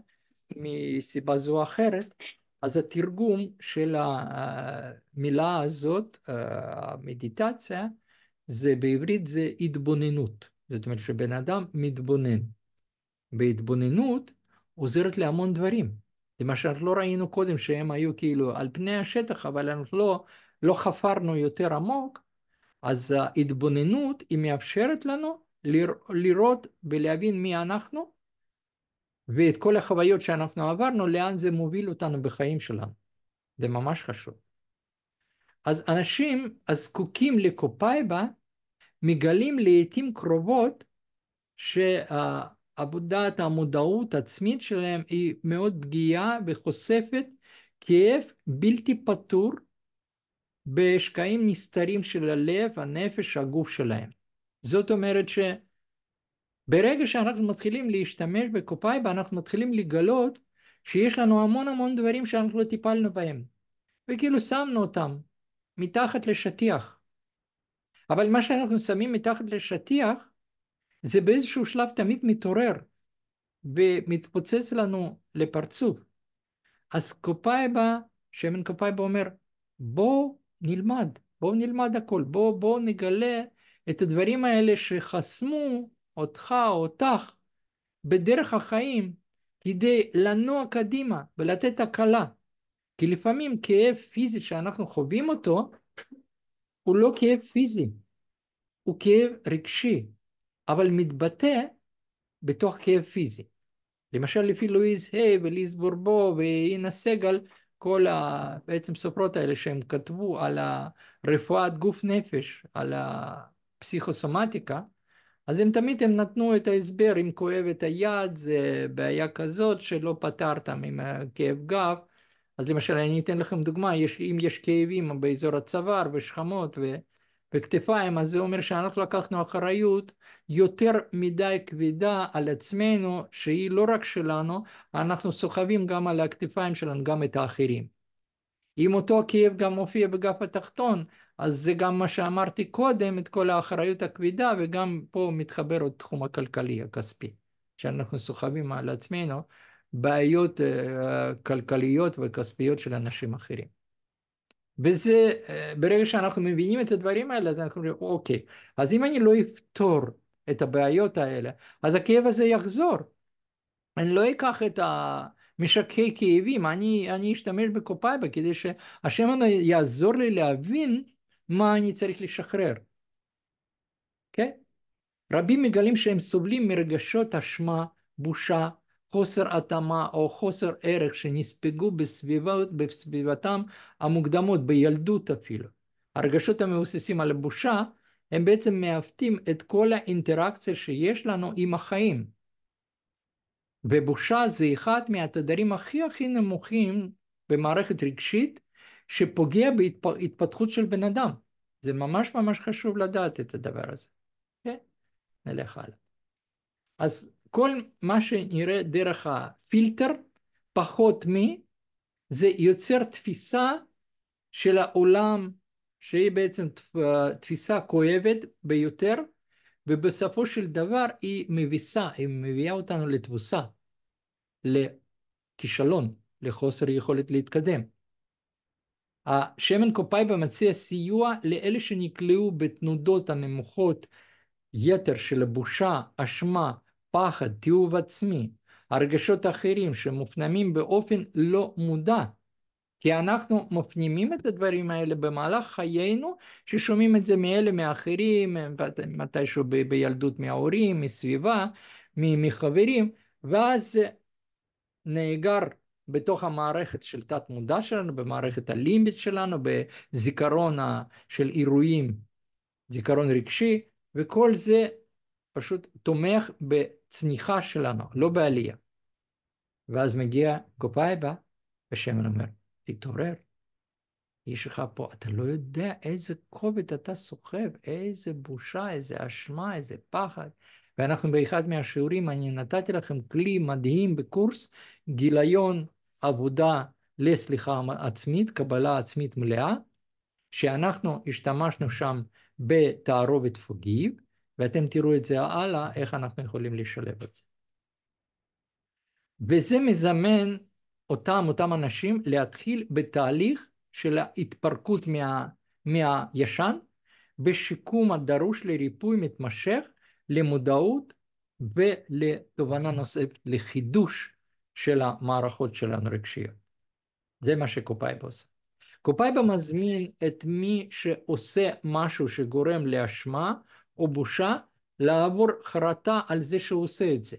מסיבה זו או אחרת, אז התרגום של המילה הזאת, המדיטציה, זה בעברית זה התבוננות. זאת אומרת שבן אדם מתבונן. בהתבוננות עוזרת להמון דברים. זה מה שאנחנו לא ראינו קודם, שהם היו כאילו על פני השטח, אבל אנחנו לא חפרנו יותר עמוק, אז ההתבוננות היא מאפשרת לנו לראות ולהבין מי אנחנו, ואת כל החוויות שאנחנו עברנו, לאן זה מוביל אותנו בחיים שלנו. זה ממש חשוב. אז אנשים הזקוקים לקופאיבה מגלים לעתים קרובות שעבודת המודעות העצמית שלהם היא מאוד פגיעה וחושפת כאב בלתי פתור בשקעים נסתרים של הלב, הנפש, הגוף שלהם. זאת אומרת שברגע שאנחנו מתחילים להשתמש בקופאיבה, אנחנו מתחילים לגלות שיש לנו המון המון דברים שאנחנו לא טיפלנו בהם, וכאילו שמנו אותם מתחת לשטיח. אבל מה שאנחנו שמים מתחת לשטיח, זה באיזשהו שלב תמיד מתעורר, ומתפוצץ לנו לפרצוף. אז קופאיבה, שמן קופאיבה אומר, בואו נלמד הכל, בואו נגלה את הדברים האלה שחסמו אותך או אותך בדרך החיים, כדי לנוע קדימה ולתת הקלה. כי לפעמים כאב פיזי שאנחנו חווים אותו, הוא לא כאב פיזי, הוא כאב רגשי, אבל מתבטא בתוך כאב פיזי. למשל לפי לואיז היי וליז בורבו ואינה סגל, כל בעצם סופרות האלה שהם כתבו על הרפואת גוף נפש, על הפסיכוסומטיקה, אז הם נתנו את ההסבר, אם כואב את היד זה בעיה כזאת שלא פתרתם עם כאב גב. אז למשל אני אתן לכם דוגמה, אם יש כאבים באזור הצוואר ושכמות וכתפיים, אז זה אומר שאנחנו לקחנו אחריות יותר מדי כבדה על עצמנו, שהיא לא רק שלנו, אנחנו סוחבים גם על הכתפיים שלנו גם את האחרים. אם אותו כאב גם מופיע בגף התחתון, אז זה גם מה שאמרתי קודם, את כל האחריות הכבדה, וגם פה מתחבר עוד תחום הכלכלי, הכספי, שאנחנו סוחבים על עצמנו בעיות כלכליות וכספיות של אנשים אחרים. וזה, ברגע שאנחנו מבינים את הדברים האלה, אז אנחנו אומרים, אוקיי, אז אם אני לא אפתור את הבעיות האלה, אז הכאב הזה יחזור. אני לא אקח את המשככי כאבים, אני אשתמש בקופאיבה כדי שהשם יעזור לי להבין מה אני צריך לשחרר. כן? רבים מגלים שהם סובלים מרגשות אשמה, בושה, חוסר התאמה או חוסר ערך שנספגו בסביבתם המוקדמות, בילדות אפילו. הרגשות המבוססים על הבושה הם בעצם מעוותים את כל האינטראקציה שיש לנו עם החיים. ובושה זה אחד מהתדרים הכי נמוכים במערכת רגשית שפוגע בהתפתחות של בן אדם. זה ממש חשוב לדעת את הדבר הזה. כן? נלך הלאה. אז כל מה שנראה דרך הפילטר, פחות זה יוצר תפיסה של העולם, שהיא בעצם תפיסה כואבת ביותר, ובסופו של דבר היא מביסה, היא מביאה אותנו לתבוסה, לכישלון, לחוסר יכולת להתקדם. השמן קופאיבה מציע סיוע לאלה שנקלעו בתנודות הנמוכות יתר של בושה, אשמה, פחד, תיעוב עצמי, הרגשות האחרים שמופנמים באופן לא מודע. כי אנחנו מפנימים את הדברים האלה במהלך חיינו, ששומעים את זה מאלה מאחרים, מתישהו בילדות מההורים, מסביבה, מחברים, ואז זה נאגר בתוך המערכת של תת מודע שלנו, במערכת הלימבית שלנו, בזיכרון של אירועים, זיכרון רגשי, וכל זה פשוט תומך בצניחה שלנו, לא בעלייה. ואז מגיע קופאיבה, ושמן אומר, תתעורר, יש לך פה, אתה לא יודע איזה כובד אתה סוחב, איזה בושה, איזה אשמה, איזה פחד. ואנחנו באחד מהשיעורים, אני נתתי לכם כלי מדהים בקורס, גיליון עבודה לסליחה עצמית, קבלה עצמית מלאה, שאנחנו השתמשנו שם בתערובת פוגיב, ואתם תראו את זה הלאה, איך אנחנו יכולים לשלב את זה. וזה מזמן אותם אנשים להתחיל בתהליך של ההתפרקות מהישן, בשיקום הדרוש לריפוי מתמשך, למודעות ולתובנה נוספת, לחידוש של המערכות שלנו רגשיות. זה מה שקופאיבה עושה. קופאיבה מזמין את מי שעושה משהו שגורם לאשמה או בושה, לעבור חרטה על זה שהוא עושה את זה,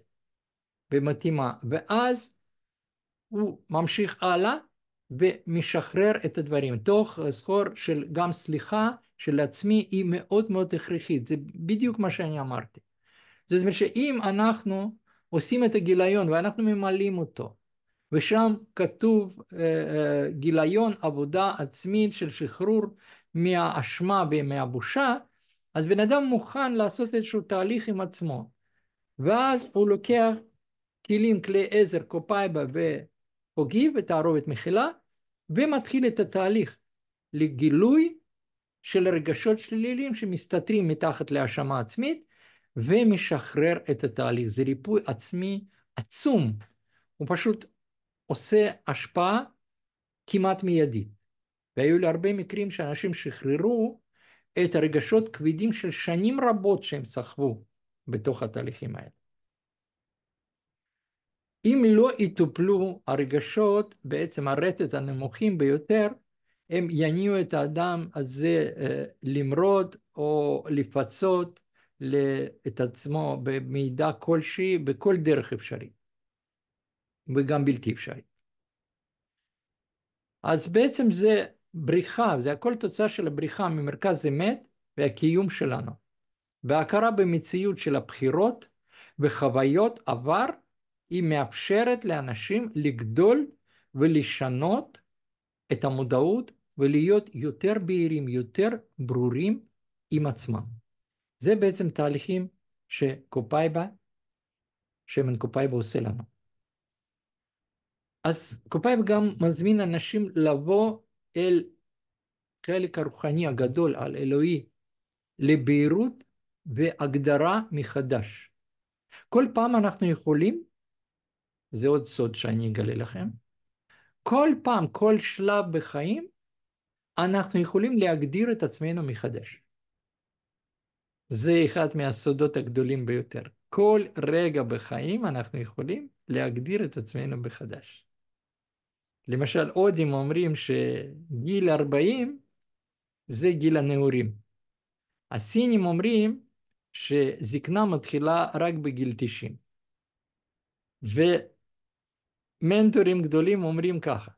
במתאימה, ואז הוא ממשיך הלאה ומשחרר את הדברים. תוך זכור של גם סליחה של עצמי היא מאוד מאוד הכרחית, זה בדיוק מה שאני אמרתי. זאת אומרת שאם אנחנו עושים את הגיליון ואנחנו ממלאים אותו, ושם כתוב גיליון עבודה עצמית של שחרור מהאשמה ומהבושה, אז בן אדם מוכן לעשות איזשהו תהליך עם עצמו, ואז הוא לוקח כלים, כלי עזר, קופאיבה ופוגיב ותערובת מחילה, ומתחיל את התהליך לגילוי של רגשות שליליים שמסתתרים מתחת להאשמה עצמית, ומשחרר את התהליך. זה ריפוי עצמי עצום, הוא פשוט עושה השפעה כמעט מיידית. והיו לי הרבה מקרים שאנשים שחררו את הרגשות כבדים של שנים רבות שהם סחבו בתוך התהליכים האלה. אם לא יטופלו הרגשות, בעצם הרטט הנמוכים ביותר, הם יניעו את האדם הזה למרוד או לפצות את עצמו במידה כלשהי, בכל דרך אפשרית, וגם בלתי אפשרי. אז בעצם זה בריחה, זה הכל תוצאה של הבריחה ממרכז אמת והקיום שלנו, וההכרה במציאות של הבחירות וחוויות עבר, היא מאפשרת לאנשים לגדול ולשנות את המודעות ולהיות יותר בהירים, יותר ברורים עם עצמם. זה בעצם תהליכים שקופאיבה, שמן קופאיבה עושה לנו. אז קופאיבה גם מזמין אנשים לבוא אל חלק הרוחני הגדול, על אלוהי, לבהירות והגדרה מחדש. כל פעם אנחנו יכולים, זה עוד סוד שאני אגלה לכם, כל פעם, כל שלב בחיים, אנחנו יכולים להגדיר את עצמנו מחדש. זה אחד מהסודות הגדולים ביותר. כל רגע בחיים אנחנו יכולים להגדיר את עצמנו בחדש. למשל, הודים אומרים שגיל 40 זה גיל הנעורים. הסינים אומרים שזקנה מתחילה רק בגיל 90. ומנטורים גדולים אומרים ככה,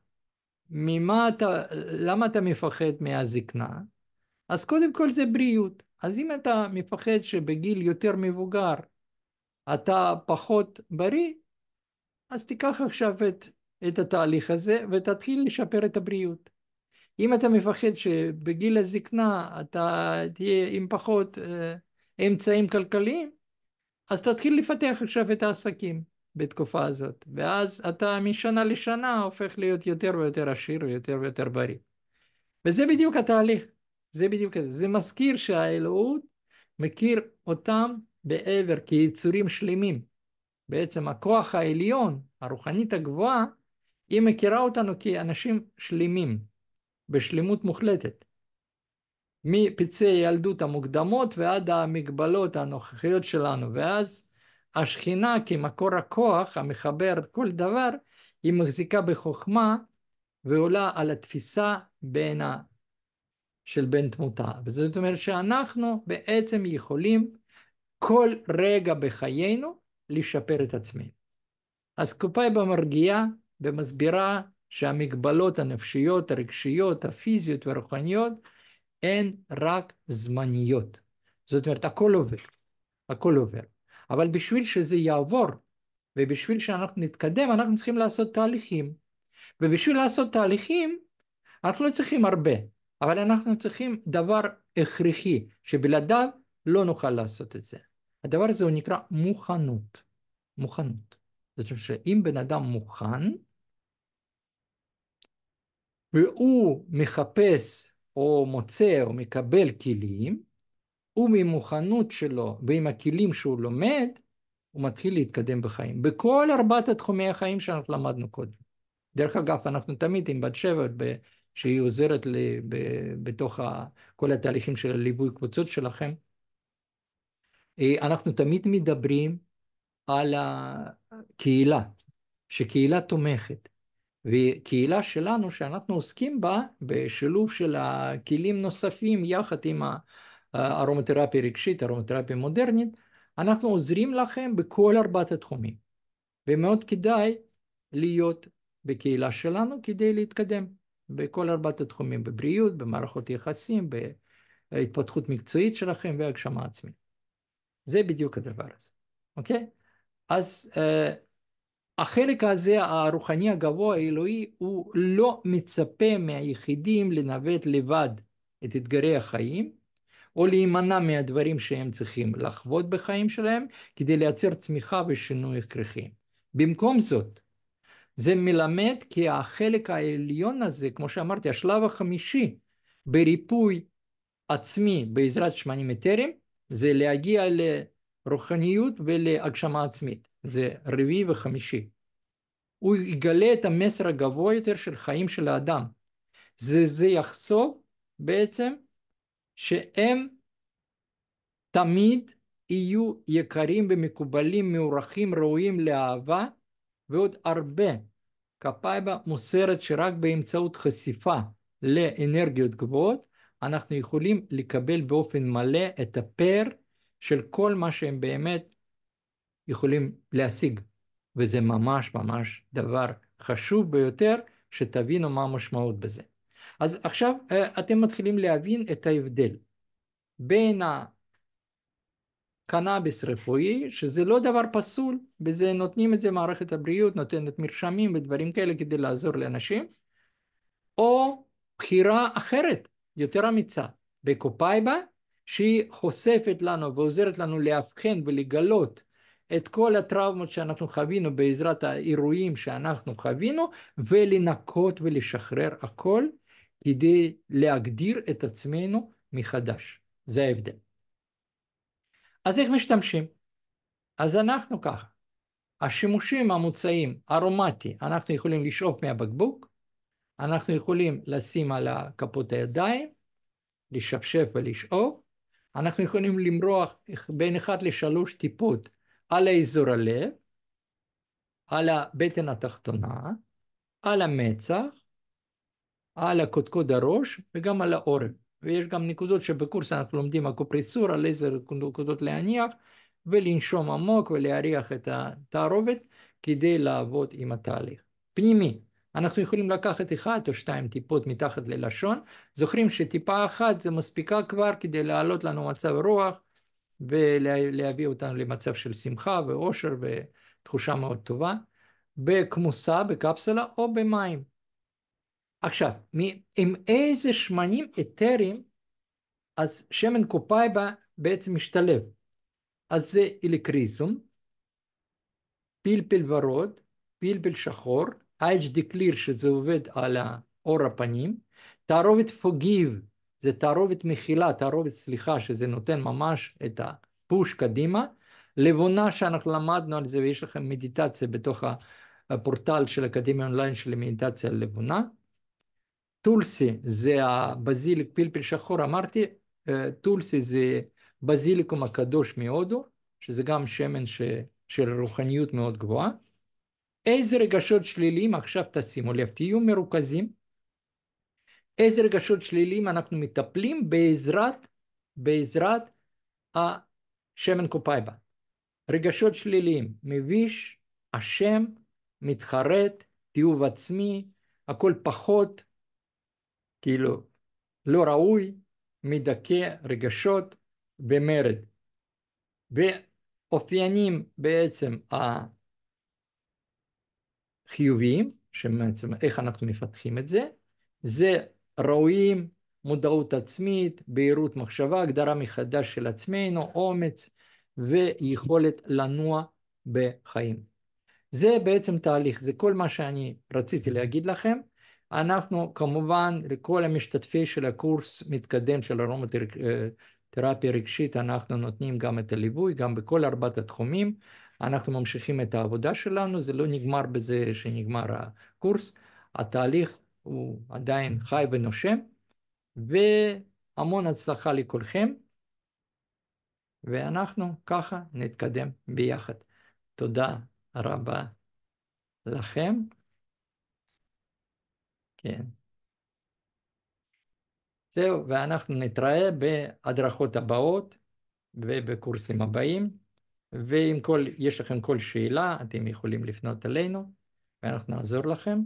למה אתה מפחד מהזקנה? אז קודם כל זה בריאות. אז אם אתה מפחד שבגיל יותר מבוגר אתה פחות בריא, אז תיקח עכשיו את התהליך הזה ותתחיל לשפר את הבריאות. אם אתה מפחד שבגיל הזקנה אתה תהיה עם פחות אמצעים כלכליים, אז תתחיל לפתח עכשיו את העסקים בתקופה הזאת, ואז אתה משנה לשנה הופך להיות יותר ויותר עשיר ויותר ויותר בריא. וזה בדיוק התהליך, זה בדיוק, זה מזכיר שהאלוהות מכיר אותם בעבר כיצורים שלמים. בעצם הכוח העליון, הרוחנית הגבוהה, היא מכירה אותנו כאנשים שלמים, בשלמות מוחלטת. מפצעי ילדות המוקדמות ועד המגבלות הנוכחיות שלנו, ואז השכינה כמקור הכוח המחבר כל דבר, היא מחזיקה בחוכמה ועולה על התפיסה של בן תמותה. וזאת אומרת שאנחנו בעצם יכולים כל רגע בחיינו לשפר את עצמנו. אז קופאיבה מרגיעה ומסבירה שהמגבלות הנפשיות, הרגשיות, הפיזיות והרוחניות הן רק זמניות. זאת אומרת, הכל עובר, הכל עובר. אבל בשביל שזה יעבור, ובשביל שאנחנו נתקדם, אנחנו צריכים לעשות תהליכים. ובשביל לעשות תהליכים, אנחנו לא צריכים הרבה, אבל אנחנו צריכים דבר הכרחי, שבלעדיו לא נוכל לעשות את זה. הדבר הזה הוא נקרא מוכנות. מוכנות. זאת אומרת שאם בן אדם מוכן, והוא מחפש או מוצא או מקבל כלים, וממוכנות שלו ועם הכלים שהוא לומד, הוא מתחיל להתקדם בחיים. בכל ארבעת תחומי החיים שאנחנו למדנו קודם. דרך אגב, אנחנו תמיד עם בת שבע, שהיא עוזרת לי בתוך כל התהליכים של הליווי קבוצות שלכם, אנחנו תמיד מדברים על הקהילה, שקהילה תומכת. וקהילה שלנו שאנחנו עוסקים בה בשילוב של הכלים נוספים יחד עם הארומתרפיה רגשית, ארומתרפיה מודרנית, אנחנו עוזרים לכם בכל ארבעת התחומים. ומאוד כדאי להיות בקהילה שלנו כדי להתקדם בכל ארבעת התחומים, בבריאות, במערכות יחסים, בהתפתחות מקצועית שלכם והגשמה עצמית. זה בדיוק הדבר הזה, אוקיי? אז החלק הזה הרוחני הגבוה האלוהי הוא לא מצפה מהיחידים לנווט לבד את אתגרי החיים, או להימנע מהדברים שהם צריכים לחוות בחיים שלהם, כדי לייצר צמיחה ושינוי הכרחיים. במקום זאת, זה מלמד כי החלק העליון הזה, כמו שאמרתי, השלב החמישי בריפוי עצמי בעזרת שמנים אתרים, זה להגיע לרוחניות ולהגשמה עצמית. זה רביעי וחמישי. הוא יגלה את המסר הגבוה יותר של חיים של האדם. זה יחשוף בעצם שהם תמיד יהיו יקרים ומקובלים, מאורחים, ראויים לאהבה, ועוד הרבה. קופאיבה מוסרת שרק באמצעות חשיפה לאנרגיות גבוהות, אנחנו יכולים לקבל באופן מלא את הפאר של כל מה שהם באמת יכולים להשיג. וזה ממש ממש דבר חשוב ביותר, שתבינו מה המשמעות בזה. אז עכשיו אתם מתחילים להבין את ההבדל בין הקנאביס רפואי, שזה לא דבר פסול, בזה נותנים את זה, מערכת הבריאות נותנת מרשמים ודברים כאלה כדי לעזור לאנשים, או בחירה אחרת, יותר אמיצה, בקופאיבה, שהיא חושפת לנו ועוזרת לנו להבחן ולגלות את כל הטראומות שאנחנו חווינו בעזרת האירועים שאנחנו חווינו, ולנקות ולשחרר הכל, כדי להגדיר את עצמנו מחדש. זה ההבדל. אז איך משתמשים? אז אנחנו ככה, השימושים המוצעים, ארומטי, אנחנו יכולים לשאוף מהבקבוק, אנחנו יכולים לשים על כפות הידיים, לשפשף ולשאוף, אנחנו יכולים למרוח בין 1 ל3 טיפות על האזור הלב, על הבטן התחתונה, על המצח, על הקודקוד הראש וגם על העורף. ויש גם נקודות שבקורס אנחנו לומדים אקופרסורה, על איזה נקודות להניח, ולנשום עמוק ולהריח את התערובת כדי לעבוד עם התהליך. פנימי, אנחנו יכולים לקחת 1 או 2 טיפות מתחת ללשון, זוכרים שטיפה אחת זה מספיקה כבר כדי להעלות לנו מצב רוח, ולהביא אותנו למצב של שמחה ואושר ותחושה מאוד טובה, בכמוסה, בקפסולה או במים. עכשיו, עם איזה שמנים אתרים, אז שמן קופאיבה בעצם משתלב. אז זה אלקריזום, פלפל ורוד, פלפל שחור, HD קליר שזה עובד על אור הפנים, תערובת פוגיב, זה תערובת מכילה, תערובת סליחה, שזה נותן ממש את הפוש קדימה, לבונה שאנחנו למדנו על זה, ויש לכם מדיטציה בתוך הפורטל של אקדמיה אונליין של מדיטציה על לבונה, טולסי זה הבזיליק פלפל שחור, אמרתי, טולסי זה בזיליקום הקדוש מהודו, שזה גם שמן של רוחניות מאוד גבוהה. איזה רגשות שליליים, עכשיו תשימו לב, תהיו מרוכזים, איזה רגשות שליליים אנחנו מטפלים בעזרת השמן קופאיבה. רגשות שליליים, מביש, אשם, מתחרט, תיעוב עצמי, הכל פחות, כאילו לא ראוי, מדכא רגשות במרד. ואופיינים בעצם החיוביים, שבעצם איך אנחנו מפתחים את זה, זה ראויים, מודעות עצמית, בהירות מחשבה, הגדרה מחדש של עצמנו, אומץ ויכולת לנוע בחיים. זה בעצם תהליך, זה כל מה שאני רציתי להגיד לכם. אנחנו כמובן, לכל המשתתפי של הקורס מתקדם של ארומתרפיה רגשית, אנחנו נותנים גם את הליווי, גם בכל ארבעת התחומים. אנחנו ממשיכים את העבודה שלנו, זה לא נגמר בזה שנגמר הקורס, התהליך הוא עדיין חי ונושם, והמון הצלחה לכולכם, ואנחנו ככה נתקדם ביחד. תודה רבה לכם. כן. זהו, ואנחנו נתראה בהדרכות הבאות ובקורסים הבאים, ואם יש לכם כל שאלה, אתם יכולים לפנות אלינו, ואנחנו נעזור לכם,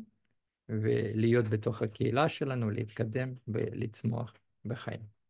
ולהיות בתוך הקהילה שלנו, להתקדם ולצמוח בחיים.